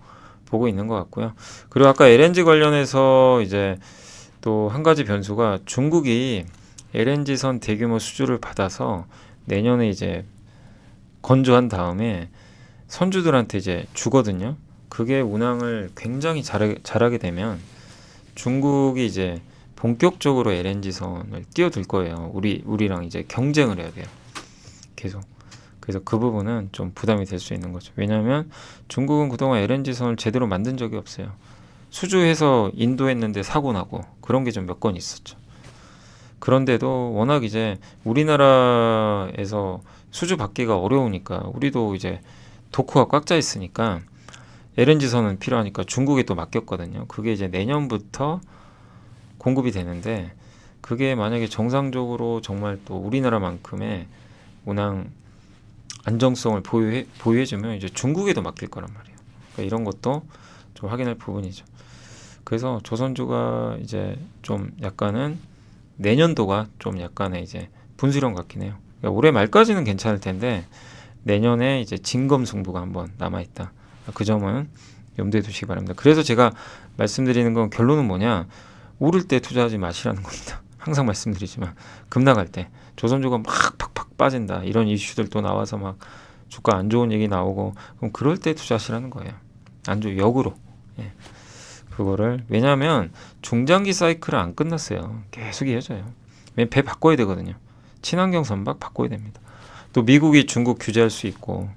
보고 있는 것 같고요. 그리고 아까 LNG 관련해서 이제 또 한 가지 변수가 중국이 LNG선 대규모 수주를 받아서 내년에 이제 건조한 다음에 선주들한테 이제 주거든요. 그게 운항을 굉장히 잘하게 되면 중국이 이제 본격적으로 LNG선을 뛰어들 거예요. 우리랑 이제 경쟁을 해야 돼요. 계속. 그래서 그 부분은 좀 부담이 될 수 있는 거죠. 왜냐하면 중국은 그동안 LNG선을 제대로 만든 적이 없어요. 수주해서 인도했는데 사고 나고 그런 게 좀 몇 건 있었죠. 그런데도 워낙 이제 우리나라에서 수주 받기가 어려우니까 우리도 이제 도크가 꽉 짜 있으니까 LNG선은 필요하니까 중국에 또 맡겼거든요. 그게 이제 내년부터 공급이 되는데 그게 만약에 정상적으로 정말 또 우리나라만큼의 운항 안정성을 보유해주면 이제 중국에도 맡길 거란 말이에요. 그러니까 이런 것도 좀 확인할 부분이죠. 그래서 조선주가 이제 좀 약간은 내년도가 좀 약간의 이제 분수령 같긴 해요. 그러니까 올해 말까지는 괜찮을 텐데 내년에 이제 진검승부가 한번 남아있다. 그 점은 염두에 두시기 바랍니다. 그래서 제가 말씀드리는 건 결론은 뭐냐? 오를 때 투자하지 마시라는 겁니다. 항상 말씀드리지만 급 나갈 때 조선주가 막 팍팍 빠진다 이런 이슈들 또 나와서 막 주가 안 좋은 얘기 나오고 그럼 그럴 때 투자하시라는 거예요. 안 좋은 역으로. 예. 그거를 왜냐하면 중장기 사이클은 안 끝났어요. 계속 이어져요. 배 바꿔야 되거든요. 친환경 선박 바꿔야 됩니다. 또 미국이 중국 규제할 수 있고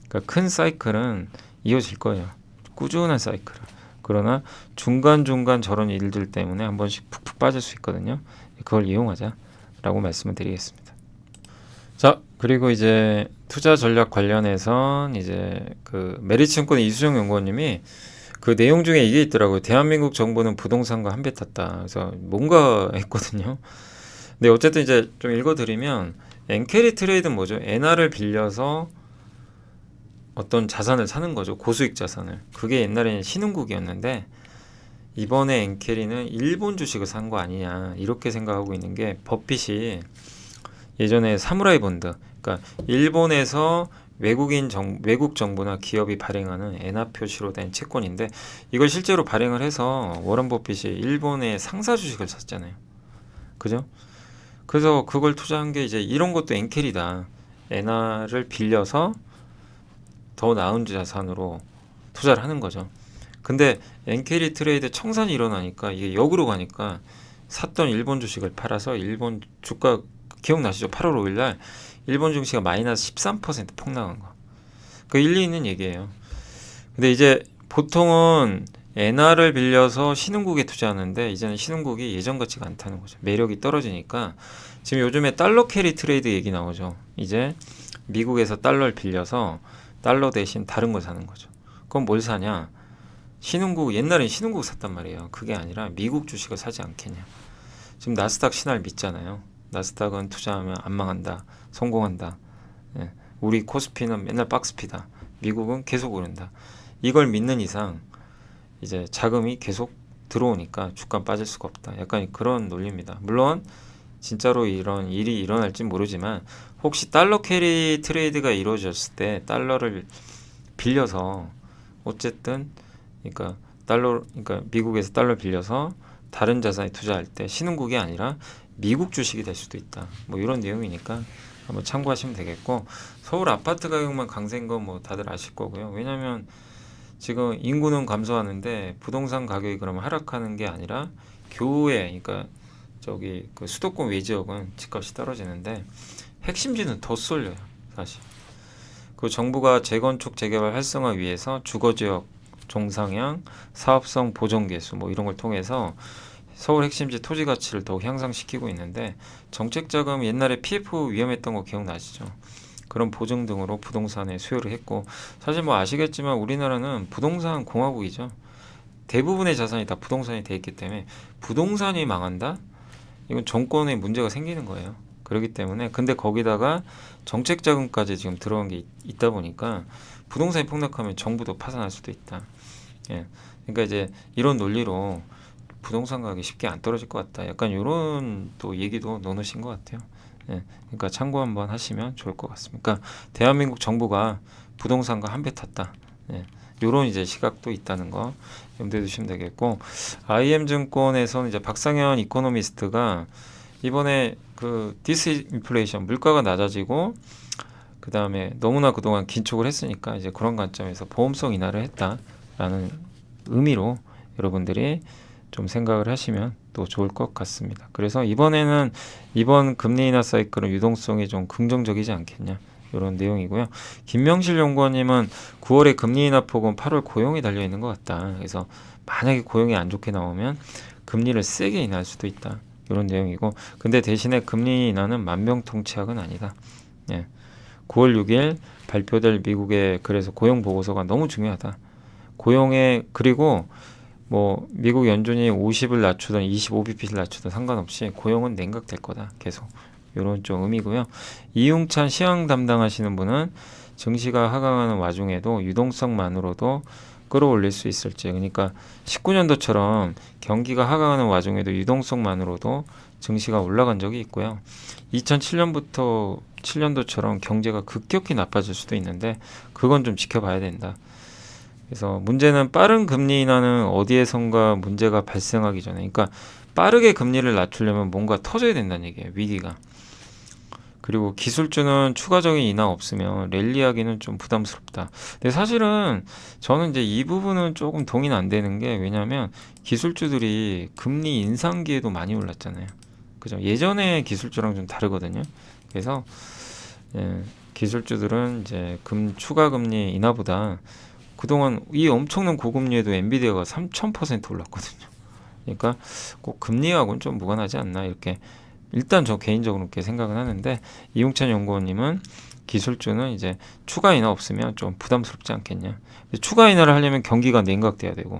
그러니까 큰 사이클은 이어질 거예요. 꾸준한 사이클. 그러나 중간중간 저런 일들 때문에 한 번씩 푹푹 빠질 수 있거든요. 그걸 이용하자라고 말씀을 드리겠습니다. 자, 그리고 이제 투자 전략 관련해선 이제 그 메리츠증권의 이수정 연구원님이 그 내용 중에 이게 있더라고요. 대한민국 정부는 부동산과 한배 탔다. 그래서 뭔가 했거든요. 근데 어쨌든 이제 좀 읽어드리면 엔캐리 트레이드는 뭐죠? 엔화를 빌려서 어떤 자산을 사는 거죠. 고수익 자산을. 그게 옛날에는 신흥국이었는데 이번에 엔캐리는 일본 주식을 산 거 아니냐 이렇게 생각하고 있는 게 버핏이 예전에 사무라이 본드 그러니까 일본에서 외국 정부나 기업이 발행하는 엔화 표시로 된 채권인데 이걸 실제로 발행을 해서 워런 버핏이 일본의 상사 주식을 샀잖아요. 그죠? 그래서 그걸 투자한 게 이제 이런 것도 엔캐리다. 엔화를 빌려서 더 나은 자산으로 투자를 하는 거죠. 근데 엔캐리 트레이드 청산이 일어나니까 이게 역으로 가니까 샀던 일본 주식을 팔아서 일본 주가 기억나시죠? 8월 5일 날 일본 증시가 마이너스 13% 폭락한 거. 그 일리 있는 얘기예요. 근데 이제 보통은 엔화를 빌려서 신흥국에 투자하는데 이제는 신흥국이 예전 같지가 않다는 거죠. 매력이 떨어지니까 지금 요즘에 달러 캐리 트레이드 얘기 나오죠. 이제 미국에서 달러를 빌려서 달러 대신 다른 걸 사는 거죠. 그럼 뭘 사냐? 신흥국, 옛날엔 신흥국 샀단 말이에요. 그게 아니라 미국 주식을 사지 않겠냐. 지금 나스닥 신화를 믿잖아요. 나스닥은 투자하면 안 망한다. 성공한다. 예. 우리 코스피는 맨날 박스피다. 미국은 계속 오른다. 이걸 믿는 이상 이제 자금이 계속 들어오니까 주가 빠질 수가 없다. 약간 그런 논리입니다. 물론 진짜로 이런 일이 일어날지 모르지만 혹시 달러 캐리 트레이드가 이루어졌을 때 달러를 빌려서 어쨌든 그러니까 미국에서 달러 빌려서 다른 자산에 투자할 때 신흥국이 아니라 미국 주식이 될 수도 있다. 뭐 이런 내용이니까 한번 참고하시면 되겠고 서울 아파트 가격만 강세인 건 뭐 다들 아실 거고요. 왜냐하면 지금 인구는 감소하는데 부동산 가격이 그러면 하락하는 게 아니라 교외 그러니까 저기 그 수도권 외 지역은 집값이 떨어지는데 핵심지는 더 쏠려요. 사실 그 정부가 재건축 재개발 활성화 위해서 주거지역 종상향 사업성 보정 개수 뭐 이런 걸 통해서 서울 핵심지 토지 가치를 더욱 향상시키고 있는데 정책 자금 옛날에 PF 위험했던 거 기억나시죠? 그런 보증 등으로 부동산에 수요를 했고 사실 뭐 아시겠지만 우리나라는 부동산 공화국이죠. 대부분의 자산이 다 부동산이 돼 있기 때문에 부동산이 망한다? 이건 정권에 문제가 생기는 거예요. 그렇기 때문에 근데 거기다가 정책 자금까지 지금 들어간 게 있다 보니까 부동산이 폭락하면 정부도 파산할 수도 있다. 예. 그러니까 이제 이런 논리로 부동산 가격이 쉽게 안 떨어질 것 같다. 약간 이런 또 얘기도 넣으신 것 같아요. 예. 그러니까 참고 한번 하시면 좋을 것 같습니다. 그러니까 대한민국 정부가 부동산과 한 배 탔다. 예. 요런 이제 시각도 있다는 거 염두에 두시면 되겠고, IM증권에서는 이제 박상현 이코노미스트가 이번에 그 디스인플레이션 물가가 낮아지고 그 다음에 너무나 그동안 긴축을 했으니까 이제 그런 관점에서 보험성 인하를 했다라는 의미로 여러분들이 좀 생각을 하시면 또 좋을 것 같습니다. 그래서 이번에는 이번 금리 인하 사이클은 유동성이 좀 긍정적이지 않겠냐, 이런 내용이고요. 김명실 연구원님은 9월에 금리 인하 폭은 8월 고용이 달려 있는 것 같다. 그래서 만약에 고용이 안 좋게 나오면 금리를 세게 인하할 수도 있다, 이런 내용이고, 근데 대신에 금리 인하는 만병통치약은 아니다. 예. 9월 6일 발표될 미국의 그래서 고용 보고서가 너무 중요하다. 고용에, 그리고 뭐 미국 연준이 50을 낮추든 25bp를 낮추든 상관없이 고용은 냉각될 거다, 계속. 이런 좀 의미고요. 이웅찬 시황 담당하시는 분은 증시가 하강하는 와중에도 유동성만으로도 끌어올릴 수 있을지, 그러니까 19년도처럼 경기가 하강하는 와중에도 유동성만으로도 증시가 올라간 적이 있고요. 2007년부터 7년도처럼 경제가 급격히 나빠질 수도 있는데 그건 좀 지켜봐야 된다. 그래서 문제는 빠른 금리 인하는 어디에선가 문제가 발생하기 전에, 그러니까 빠르게 금리를 낮추려면 뭔가 터져야 된다는 얘기예요, 위기가. 그리고 기술주는 추가적인 인하 없으면 랠리하기는 좀 부담스럽다. 근데 사실은 저는 이제 이 부분은 조금 동의는 안 되는 게, 왜냐하면 기술주들이 금리 인상기에도 많이 올랐잖아요. 그죠? 예전에 기술주랑 좀 다르거든요. 그래서 기술주들은 이제 추가 금리 인하보다 그동안 이 엄청난 고금리에도 엔비디아가 3000% 올랐거든요. 그러니까 꼭 금리하고는 좀 무관하지 않나, 이렇게 일단 저 개인적으로 그렇게 생각은 하는데, 이용찬 연구원님은 기술주는 이제 추가 인하 없으면 좀 부담스럽지 않겠냐. 추가 인하를 하려면 경기가 냉각돼야 되고,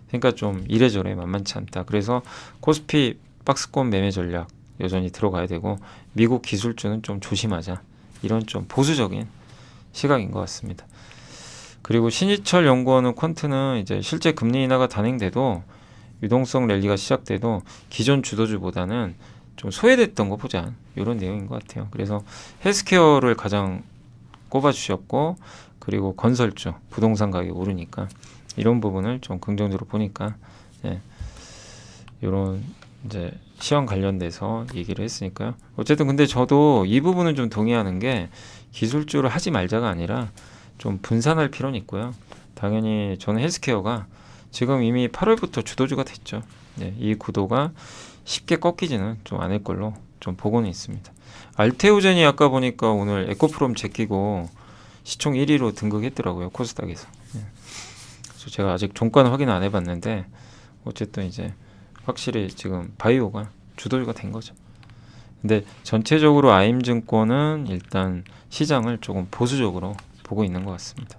그러니까 좀 이래저래 만만치 않다. 그래서 코스피 박스권 매매 전략 여전히 들어가야 되고, 미국 기술주는 좀 조심하자, 이런 좀 보수적인 시각인 것 같습니다. 그리고 신희철 연구원은 퀀트는 이제 실제 금리 인하가 단행돼도 유동성 랠리가 시작돼도 기존 주도주보다는 좀 소외됐던 거 보자, 이런 내용인 것 같아요. 그래서 헬스케어를 가장 꼽아주셨고, 그리고 건설주, 부동산 가격이 오르니까 이런 부분을 좀 긍정적으로 보니까, 이런 이제 시황 관련돼서 얘기를 했으니까요. 어쨌든 근데 저도 이 부분은 좀 동의하는 게, 기술주를 하지 말자가 아니라 좀 분산할 필요는 있고요. 당연히 저는 헬스케어가 지금 이미 8월부터 주도주가 됐죠. 이 구도가 쉽게 꺾이지는 좀 않을 걸로 좀 보고는 있습니다. 알테오젠이 아까 보니까 오늘 에코프롬 제끼고 시총 1위로 등극했더라고요, 코스닥에서. 그래서 제가 아직 종가는 확인 안 해봤는데 어쨌든 이제 확실히 지금 바이오가 주도주가 된 거죠. 근데 전체적으로 IM증권은 일단 시장을 조금 보수적으로 보고 있는 것 같습니다.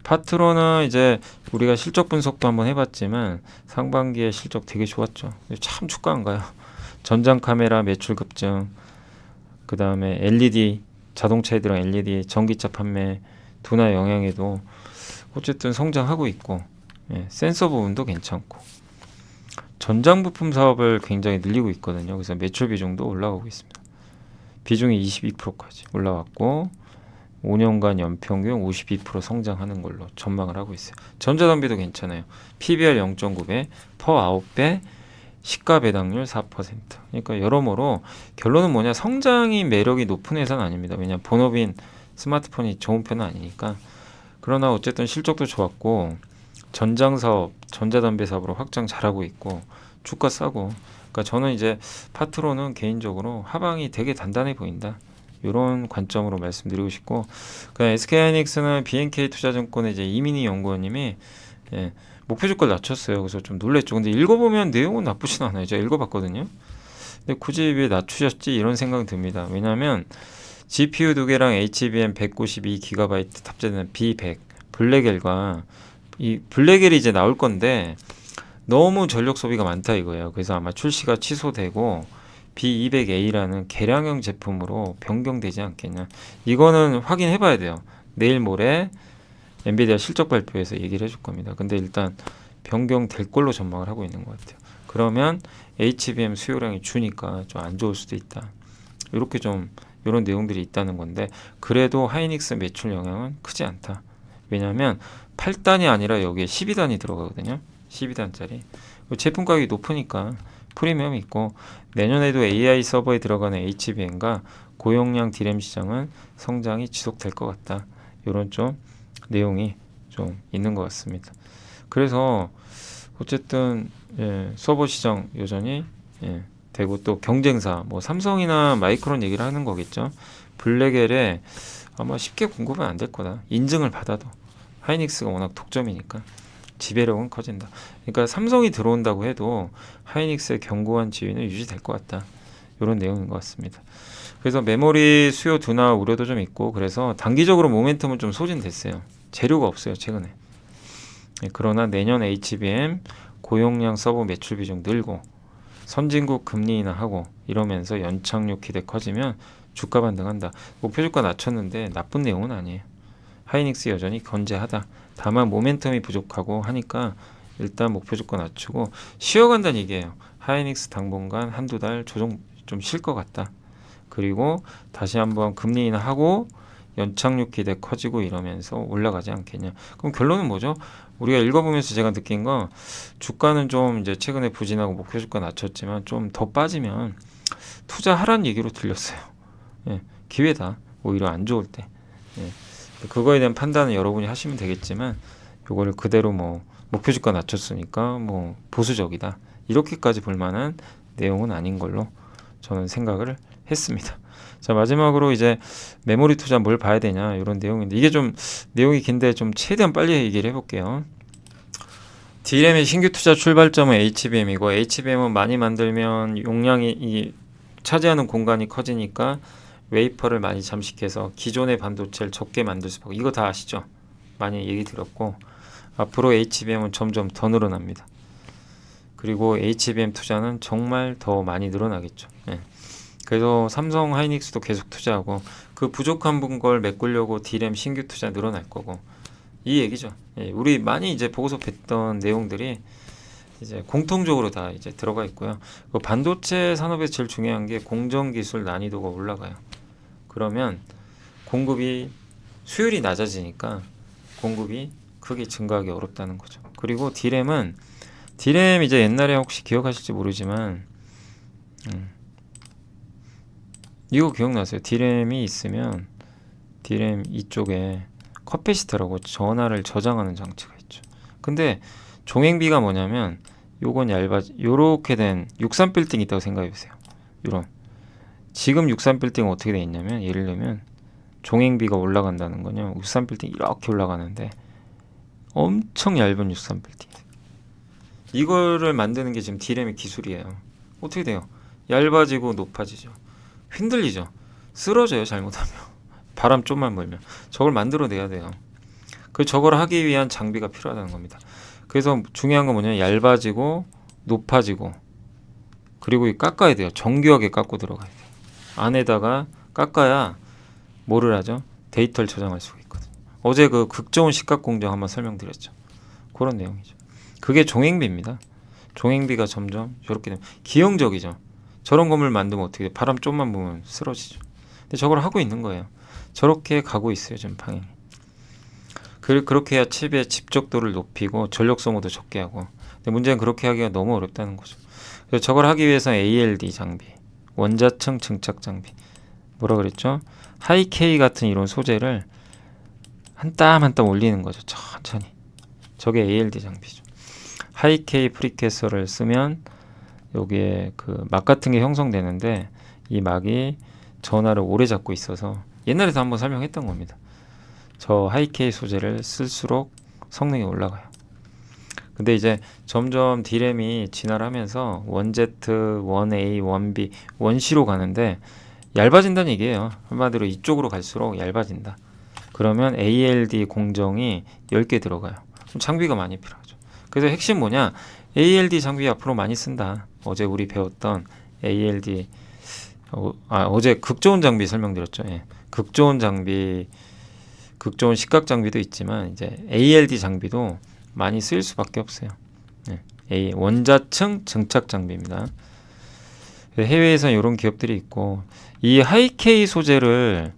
파트로는 이제 우리가 실적 분석도 한번 해봤지만 상반기에 실적 되게 좋았죠. 참 주가 안 가요. 전장 카메라 매출 급증, 그 다음에 LED, 자동차에 들어간 LED, 전기차 판매 둔화 영향에도 어쨌든 성장하고 있고, 센서 부분도 괜찮고, 전장 부품 사업을 굉장히 늘리고 있거든요. 그래서 매출 비중도 올라가고 있습니다. 비중이 22%까지 올라왔고 5년간 연평균 52% 성장하는 걸로 전망을 하고 있어요. 전자담배도 괜찮아요. PBR 0.9배, 퍼 9배, 시가 배당률 4%. 그러니까 여러모로 결론은 뭐냐, 성장이 매력이 높은 회사는 아닙니다. 왜냐하면 본업인 스마트폰이 좋은 편은 아니니까. 그러나 어쨌든 실적도 좋았고 전장사업, 전자담배 사업으로 확장 잘하고 있고 주가 싸고, 그러니까 저는 이제 파트로는 개인적으로 하방이 되게 단단해 보인다, 이런 관점으로 말씀드리고 싶고, 그냥 SK하이닉스는 BNK 투자증권의 이제 이민희 연구원님이 목표 주가를 낮췄어요. 그래서 좀 놀랬죠. 근데 읽어보면 내용은 나쁘진 않아요. 제가 읽어봤거든요. 근데 굳이 왜 낮추셨지, 이런 생각이 듭니다. 왜냐하면 GPU 2개랑 HBM 192GB 탑재되는 B100 블랙엘과 이 블랙엘이 이제 나올 건데 너무 전력 소비가 많다 이거예요. 그래서 아마 출시가 취소되고 B200A라는 개량형 제품으로 변경되지 않겠냐. 이거는 확인해 봐야 돼요. 내일 모레 엔비디아 실적 발표에서 얘기를 해줄 겁니다. 근데 일단 변경될 걸로 전망을 하고 있는 것 같아요. 그러면 HBM 수요량이 주니까 좀 안 좋을 수도 있다, 이렇게 좀 이런 내용들이 있다는 건데 그래도 하이닉스 매출 영향은 크지 않다. 왜냐하면 8단이 아니라 여기에 12단이 들어가거든요. 12단짜리. 제품 가격이 높으니까 프리미엄이 있고 내년에도 AI 서버에 들어가는 HBM과 고용량 DRAM 시장은 성장이 지속될 것 같다. 이런 좀 내용이 좀 있는 것 같습니다. 그래서 어쨌든 서버 시장 여전히 되고 또 경쟁사 뭐 삼성이나 마이크론 얘기를 하는 거겠죠. 블랙엘에 아마 쉽게 공급은 안 될 거다. 인증을 받아도 하이닉스가 워낙 독점이니까 지배력은 커진다. 그러니까 삼성이 들어온다고 해도 하이닉스의 견고한 지위는 유지될 것 같다. 이런 내용인 것 같습니다. 그래서 메모리 수요 둔화 우려도 좀 있고 그래서 단기적으로 모멘텀은 좀 소진됐어요. 재료가 없어요 최근에. 그러나 내년 HBM 고용량 서버 매출 비중 늘고 선진국 금리 인하하고 이러면서 연착륙 기대 커지면 주가 반등한다. 목표 주가 낮췄는데 나쁜 내용은 아니에요. 하이닉스 여전히 견제하다. 다만 모멘텀이 부족하고 하니까 일단 목표 주가 낮추고 쉬어간다는 얘기예요. 하이닉스 당분간 한두 달 조정 좀 쉴 것 같다. 그리고 다시 한번 금리 인하하고 연착륙 기대 커지고 이러면서 올라가지 않겠냐. 그럼 결론은 뭐죠? 우리가 읽어보면서 제가 느낀 건 주가는 좀 이제 최근에 부진하고 목표 주가 낮췄지만 좀 더 빠지면 투자하라는 얘기로 들렸어요. 기회다. 오히려 안 좋을 때. 그거에 대한 판단은 여러분이 하시면 되겠지만 요거를 그대로 뭐 목표 주가 낮췄으니까 뭐 보수적이다. 이렇게까지 볼 만한 내용은 아닌 걸로 저는 생각을 했습니다. 자, 마지막으로 이제 메모리 투자 뭘 봐야 되냐 이런 내용인데 이게 좀 내용이 긴데 좀 최대한 빨리 얘기를 해볼게요. DRAM의 신규 투자 출발점은 HBM이고 HBM은 많이 만들면 용량이 차지하는 공간이 커지니까 웨이퍼를 많이 잠식해서 기존의 반도체를 적게 만들 수밖에. 이거 다 아시죠? 많이 얘기 들었고 앞으로 HBM은 점점 더 늘어납니다. 그리고 HBM 투자는 정말 더 많이 늘어나겠죠. 그래서 삼성 하이닉스도 계속 투자하고 그 부족한 걸 메꾸려고 DRAM 신규 투자 늘어날 거고 이 얘기죠. 우리 많이 이제 보고서 뵀던 내용들이 이제 공통적으로 다 이제 들어가 있고요. 그 반도체 산업에서 제일 중요한 게 공정 기술 난이도가 올라가요. 그러면 공급이 수율이 낮아지니까 공급이 크게 증가하기 어렵다는 거죠. 그리고 DRAM 이제 옛날에 혹시 기억하실지 모르지만 이거 기억나세요? DRAM이 있으면 DRAM 이쪽에 커패시터라고 전하를 저장하는 장치가 있죠. 근데 종횡비가 뭐냐면 요건 요렇게 된 63 빌딩 있다고 생각해 보세요. 요런 지금 63 빌딩은 어떻게 돼 있냐면 예를 들면 종횡비가 올라간다는 거냐 63 빌딩 이렇게 올라가는데 엄청 얇은 63 빌딩 이거를 만드는 게 지금 DRAM의 기술이에요. 어떻게 돼요? 얇아지고 높아지죠. 흔들리죠. 쓰러져요. 잘못하면. 바람 좀만 불면. 저걸 만들어내야 돼요. 저걸 하기 위한 장비가 필요하다는 겁니다. 그래서 중요한 건 뭐냐면 얇아지고 높아지고 그리고 깎아야 돼요. 정교하게 깎고 들어가야 돼요. 안에다가 깎아야 뭐를 하죠? 데이터를 저장할 수가 있거든요. 어제 그 극저온 식각 공정 한번 설명드렸죠. 그런 내용이죠. 그게 종횡비입니다. 종횡비가 점점 저렇게 되면 기형적이죠. 저런 건물 만들면 어떻게 돼? 바람 좀만 부면 쓰러지죠. 근데 저걸 하고 있는 거예요. 저렇게 가고 있어요. 지금 방향이. 그렇게 해야 칩의 집적도를 높이고 전력 소모도 적게 하고. 근데 문제는 그렇게 하기가 너무 어렵다는 거죠. 그래서 저걸 하기 위해서 ALD 장비, 원자층 증착 장비, 뭐라 그랬죠? 하이K 같은 이런 소재를 한 땀 한 땀 올리는 거죠. 천천히. 저게 ALD 장비죠. 하이K 프리캐서를 쓰면 여기에 그 막 같은 게 형성되는데 이 막이 전하를 오래 잡고 있어서 옛날에도 한번 설명했던 겁니다. 저 하이K 소재를 쓸수록 성능이 올라가요. 근데 이제 점점 D램이 진화를 하면서 1Z, 1A, 1B, 1C로 가는데 얇아진다는 얘기예요. 한마디로 이쪽으로 갈수록 얇아진다. 그러면 ALD 공정이 10개 들어가요. 그럼 장비가 많이 필요하죠. 그래서 핵심 뭐냐? ALD 장비 앞으로 많이 쓴다. 어제 우리 배웠던 ALD 어제 극저온 장비 설명드렸죠. 극저온 장비, 극저온 식각 장비도 있지만 이제 ALD 장비도 많이 쓰일 수밖에 없어요. 원자층 증착 장비입니다. 해외에선 이런 기업들이 있고, 이 하이케이 소재를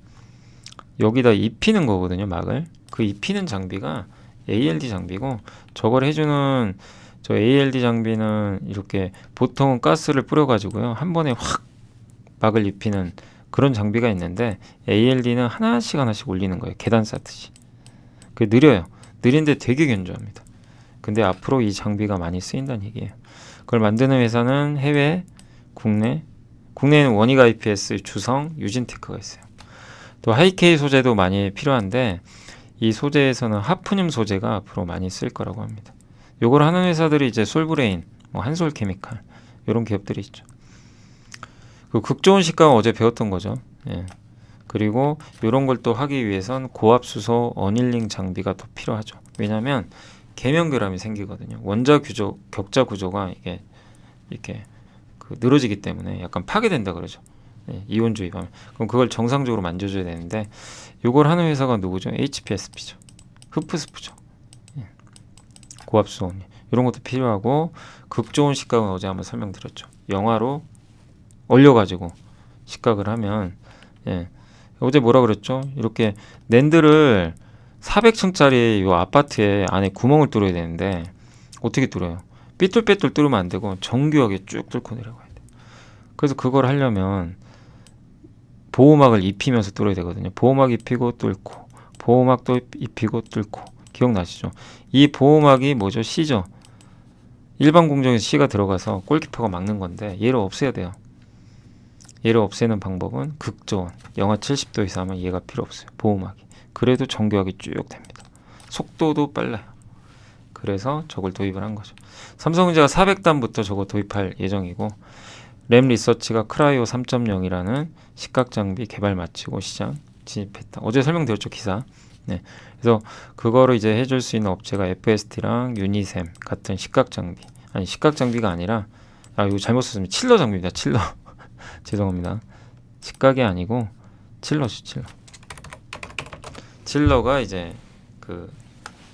여기다 입히는 거거든요, 막을. 그 입히는 장비가 ALD 장비고, 저걸 해주는 저 ALD 장비는 이렇게 보통은 가스를 뿌려가지고요, 한 번에 확 막을 입히는 그런 장비가 있는데, ALD는 하나씩 하나씩 올리는 거예요, 계단 쌓듯이. 그게 느려요. 느린데 되게 견조합니다. 근데 앞으로 이 장비가 많이 쓰인다는 얘기예요. 그걸 만드는 회사는 해외, 국내에는 원익 IPS, 주성, 유진테크가 있어요. 또 하이케이 소재도 많이 필요한데, 이 소재에서는 하프늄 소재가 앞으로 많이 쓸 거라고 합니다. 요걸 하는 회사들이 이제 솔브레인, 뭐 한솔케미칼 이런 기업들이 있죠. 그 극좋은 식감 어제 배웠던 거죠. 예. 그리고 이런 걸 또 하기 위해선 고압수소 어닐링 장비가 더 필요하죠. 왜냐하면 계면결함이 생기거든요. 원자 구조, 격자 구조가 이게 이렇게 그 늘어지기 때문에 약간 파괴된다 그러죠. 예, 이온주입하면. 그럼 그걸 정상적으로 만져줘야 되는데, 이걸 하는 회사가 누구죠? HPSP죠. 흡프스프죠. 예. 고압수소 이런 것도 필요하고, 극좋은 식각은 어제 한번 설명드렸죠. 영화로 올려가지고 식각을 하면, 예. 어제 뭐라 그랬죠? 이렇게 낸드를 400층짜리 요 아파트에 안에 구멍을 뚫어야 되는데, 어떻게 뚫어요? 삐뚤빼뚤 뚫으면 안 되고 정교하게 쭉 뚫고 내려가야 돼요. 그래서 그걸 하려면 보호막을 입히면서 뚫어야 되거든요. 보호막 입히고 뚫고, 보호막도 입히고 뚫고. 기억나시죠? 이 보호막이 뭐죠? C죠. 일반 공정에서 C가 들어가서 골키퍼가 막는 건데, 얘를 없애야 돼요. 얘를 없애는 방법은 극저온, 영하 70도 이상 하면 얘가 필요 없어요. 보호막이. 그래도 정교하게 쭉 됩니다. 속도도 빨라요. 그래서 저걸 도입을 한 거죠. 삼성전자가 400단부터 저거 도입할 예정이고, 램 리서치가 크라이오 3.0이라는 식각 장비 개발 마치고 시장 진입했다. 어제 설명드렸죠, 기사. 네. 그래서 그거를 이제 해줄 수 있는 업체가 FST랑 유니셈 같은 식각 장비. 아니, 식각 장비가 아니라, 이거 잘못 썼습니다. 칠러 장비입니다. 칠러. 죄송합니다. 식각이 아니고 칠러죠, 칠러. 칠러가 이제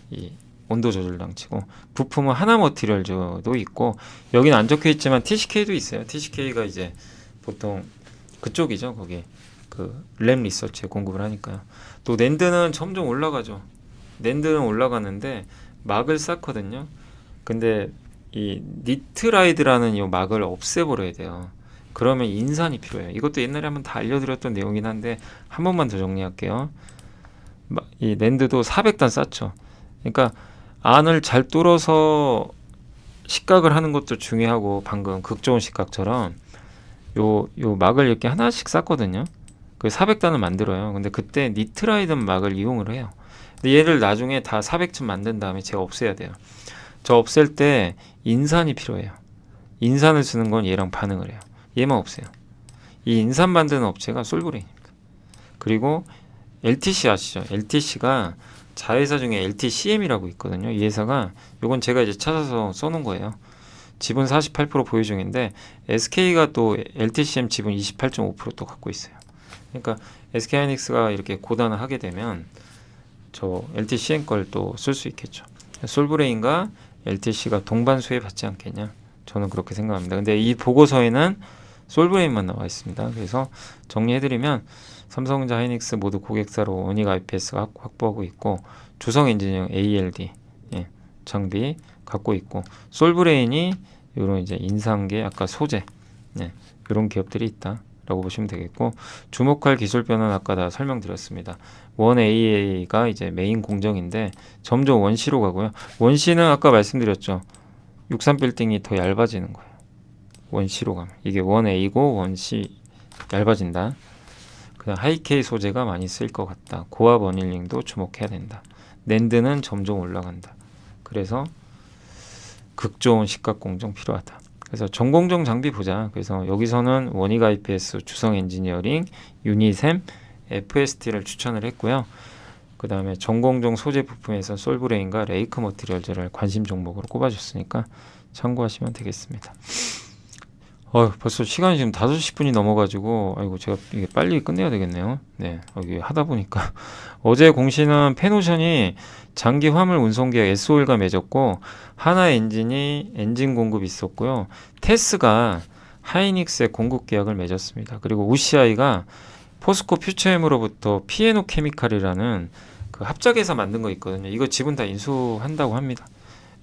이 온도 조절 장치고, 부품은 하나 머티리얼즈도 있고, 여기는 안 적혀 있지만 TCK도 있어요. TCK가 이제 보통 그쪽이죠. 거기 그 램 리서치에 공급을 하니까요. 또 낸드는 점점 올라가죠. 낸드는 올라가는데 막을 쌓거든요. 근데 이 니트라이드라는 이 막을 없애버려야 돼요. 그러면 인산이 필요해요. 이것도 옛날에 한번 다 알려드렸던 내용이긴 한데, 한 번만 더 정리할게요. 이 낸드도 400단 쌓죠. 그러니까 안을 잘 뚫어서 식각을 하는 것도 중요하고, 방금 극좋은 식각처럼 요 막을 이렇게 하나씩 쌓거든요. 그 400단을 만들어요. 근데 그때 니트라이드 막을 이용을 해요. 근데 얘를 나중에 다 400쯤 만든 다음에 제가 없애야 돼요. 저 없앨 때 인산이 필요해요. 인산을 쓰는 건 얘랑 반응을 해요. 얘만 없애요. 이 인산 만드는 업체가 솔브레인입니다. 그리고 LTC 아시죠? LTC가 자회사 중에 LTCM이라고 있거든요. 이 회사가, 요건 제가 이제 찾아서 써놓은 거예요. 지분 48% 보유 중인데, SK가 또 LTCM 지분 28.5%또 갖고 있어요. 그러니까 SK하이닉스가 이렇게 고단을 하게 되면 저 LTCM 걸 또 쓸 수 있겠죠. 솔브레인과 LTC가 동반 수혜 받지 않겠냐? 저는 그렇게 생각합니다. 근데 이 보고서에는 솔브레인만 나와 있습니다. 그래서 정리해드리면, 삼성전자, 하이닉스 모두 고객사로 원익 IPS가 확보하고 있고, 주성 엔지니어링 ALD 장비 갖고 있고, 솔브레인이 이런 이제 인상계 아까 소재 이런 기업들이 있다라고 보시면 되겠고, 주목할 기술 변화는 아까 다 설명드렸습니다. 원 AA가 이제 메인 공정인데 점점 원C로 가고요. 원C는 아까 말씀드렸죠. 63 빌딩이 더 얇아지는 거예요. 원C로 가면 이게 원 A고 원C 얇아진다. 그냥 하이케이 소재가 많이 쓰일 것 같다. 고압 어닐링도 주목해야 된다. 낸드는 점점 올라간다. 그래서 극좋은 식각 공정 필요하다. 그래서 전공정 장비 보자. 그래서 여기서는 원익 IPS, 주성 엔지니어링, 유니셈, FST를 추천을 했고요. 그 다음에 전공정 소재 부품에서 솔브레인과 레이크 머티리얼즈를 관심 종목으로 꼽아줬으니까 참고하시면 되겠습니다. 벌써 시간이 지금 5시 10분이 넘어가지고, 아이고, 제가 이게 빨리 끝내야 되겠네요. 네, 이게 하다 보니까. 어제 공시는 페노션이 장기 화물 운송 계약 S-OIL과 맺었고, 하나 엔진이 엔진 공급이 있었고요. 테스가 하이닉스의 공급 계약을 맺었습니다. 그리고 OCI가 포스코 퓨처엠으로부터 피에노 케미칼이라는 그 합작해서 만든 거 있거든요. 이거 지분 다 인수한다고 합니다.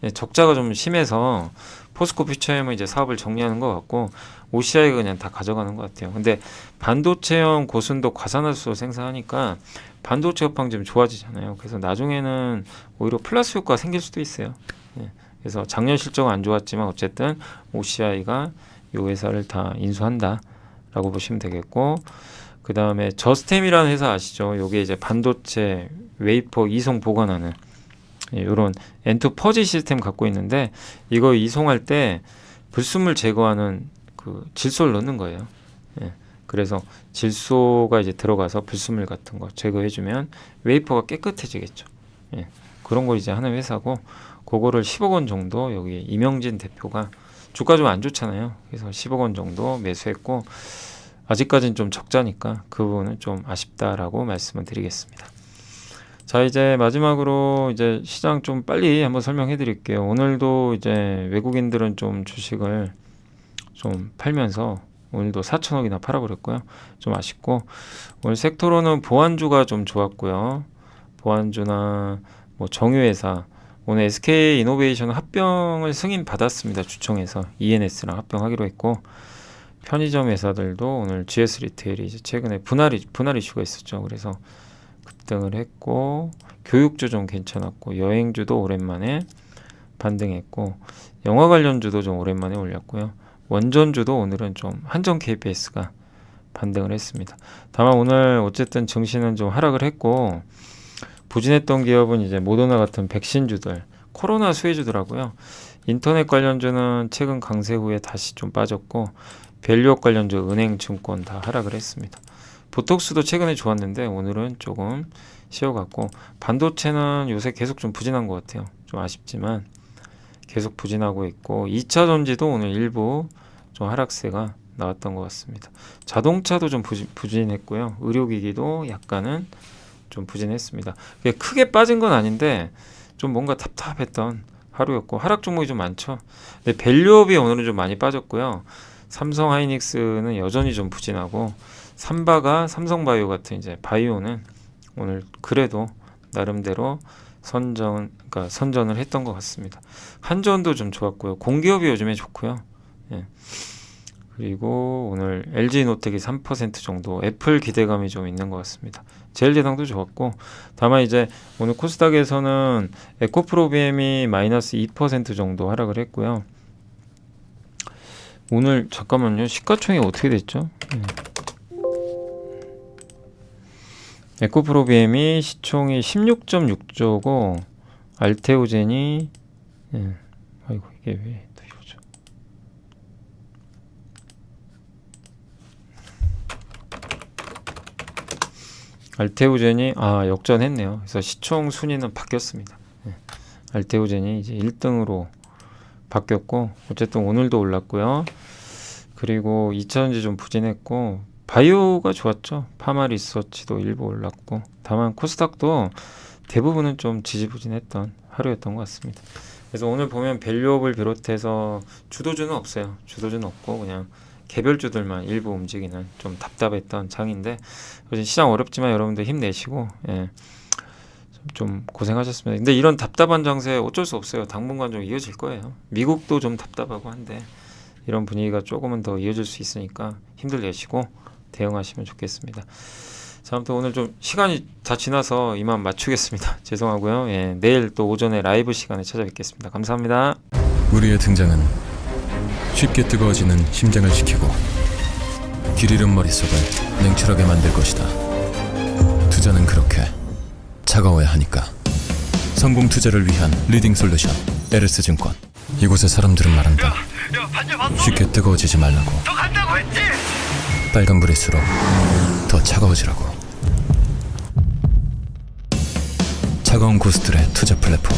예, 적자가 좀 심해서 포스코 퓨처엠은 이제 사업을 정리하는 것 같고 OCI가 그냥 다 가져가는 것 같아요. 근데 반도체형 고순도 과산화수소 생산하니까 반도체 업황 좀 좋아지잖아요. 그래서 나중에는 오히려 플러스 효과가 생길 수도 있어요. 예, 그래서 작년 실적은 안 좋았지만 어쨌든 OCI가 이 회사를 다 인수한다라고 보시면 되겠고, 그 다음에 저스템이라는 회사 아시죠? 이게 이제 반도체 웨이퍼 이송 보관하는 이런 엔투 퍼지 시스템 갖고 있는데, 이거 이송할 때 불순물 제거하는 그 질소를 넣는 거예요. 예, 그래서 질소가 이제 들어가서 불순물 같은 거 제거해주면 웨이퍼가 깨끗해지겠죠. 예, 그런 걸 이제 하는 회사고, 그거를 10억 원 정도 여기 이명진 대표가 주가 좀 안 좋잖아요. 그래서 10억 원 정도 매수했고, 아직까지는 좀 적자니까 그 부분은 좀 아쉽다라고 말씀을 드리겠습니다. 자, 이제 마지막으로 이제 시장 좀 빨리 한번 설명해 드릴게요. 오늘도 이제 외국인들은 좀 주식을 좀 팔면서 오늘도 4천억이나 팔아버렸고요. 좀 아쉽고, 오늘 섹터로는 보안주가 좀 좋았고요. 보안주나 뭐 정유회사, 오늘 SK 이노베이션 합병을 승인 받았습니다. 주총에서 ENS랑 합병하기로 했고, 편의점 회사들도 오늘 GS 리테일이 이제 최근에 분할 이슈가 있었죠. 그래서 급등을 했고, 교육주 좀 괜찮았고, 여행주도 오랜만에 반등했고, 영화 관련주도 좀 오랜만에 올렸고요. 원전주도 오늘은 좀 한전 KPS가 반등을 했습니다. 다만 오늘 어쨌든 증시는 좀 하락을 했고, 부진했던 기업은 이제 모더나 같은 백신주들, 코로나 수혜주더라고요. 인터넷 관련주는 최근 강세 후에 다시 좀 빠졌고, 밸류업 관련주, 은행, 증권 다 하락을 했습니다. 보톡스도 최근에 좋았는데 오늘은 조금 쉬어갔고, 반도체는 요새 계속 좀 부진한 것 같아요. 좀 아쉽지만 계속 부진하고 있고, 2차 전지도 오늘 일부 좀 하락세가 나왔던 것 같습니다. 자동차도 좀 부진했고요. 의료기기도 약간은 좀 부진했습니다. 크게 빠진 건 아닌데 좀 뭔가 답답했던 하루였고, 하락 종목이 좀 많죠. 근데 밸류업이 오늘은 좀 많이 빠졌고요. 삼성 하이닉스는 여전히 좀 부진하고, 삼바가 삼성바이오 같은 이제 바이오는 오늘 그래도 나름대로 선전을 했던 것 같습니다. 한전도 좀 좋았고요. 공기업이 요즘에 좋고요. 예. 그리고 오늘 LG노텍이 3% 정도, 애플 기대감이 좀 있는 것 같습니다. 제일제당도 좋았고, 다만 이제 오늘 코스닥에서는 에코프로비엠이 마이너스 2% 정도 하락을 했고요. 오늘 잠깐만요. 시가총액 어떻게 됐죠? 에코프로비엠이 시총이 16.6조고, 알테오젠이 아이고 이게 왜 또 이러죠? 알테오젠이 역전했네요. 그래서 시총 순위는 바뀌었습니다. 알테오젠이 이제 1등으로 바뀌었고, 어쨌든 오늘도 올랐고요. 그리고 2차전지 좀 부진했고, 바이오가 좋았죠. 파마리서치도 일부 올랐고, 다만 코스닥도 대부분은 좀 지지부진했던 하루였던 것 같습니다. 그래서 오늘 보면 밸류업을 비롯해서 주도주는 없어요. 주도주는 없고 그냥 개별주들만 일부 움직이는 좀 답답했던 장인데, 시장 어렵지만 여러분들 힘내시고, 좀 고생하셨습니다. 근데 이런 답답한 장세 어쩔 수 없어요. 당분간 좀 이어질 거예요. 미국도 좀 답답하고 한데 이런 분위기가 조금은 더 이어질 수 있으니까 힘들 내시고 대응하시면 좋겠습니다. 자, 아무튼 오늘 좀 시간이 다 지나서 이만 맞추겠습니다. 죄송하고요. 내일 또 오전에 라이브 시간에 찾아뵙겠습니다. 감사합니다. 우리의 등장은 쉽게 뜨거워지는 심장을 지키고 길 잃은 머릿속을 냉철하게 만들 것이다. 투자는 그렇게 차가워야 하니까. 성공 투자를 위한 리딩 솔루션 LS증권. 이곳의 사람들은 말한다. 쉽게 뜨거워지지 말라고. 빨간불일수록 더 차가워지라고. 차가운 고수들의 투자 플랫폼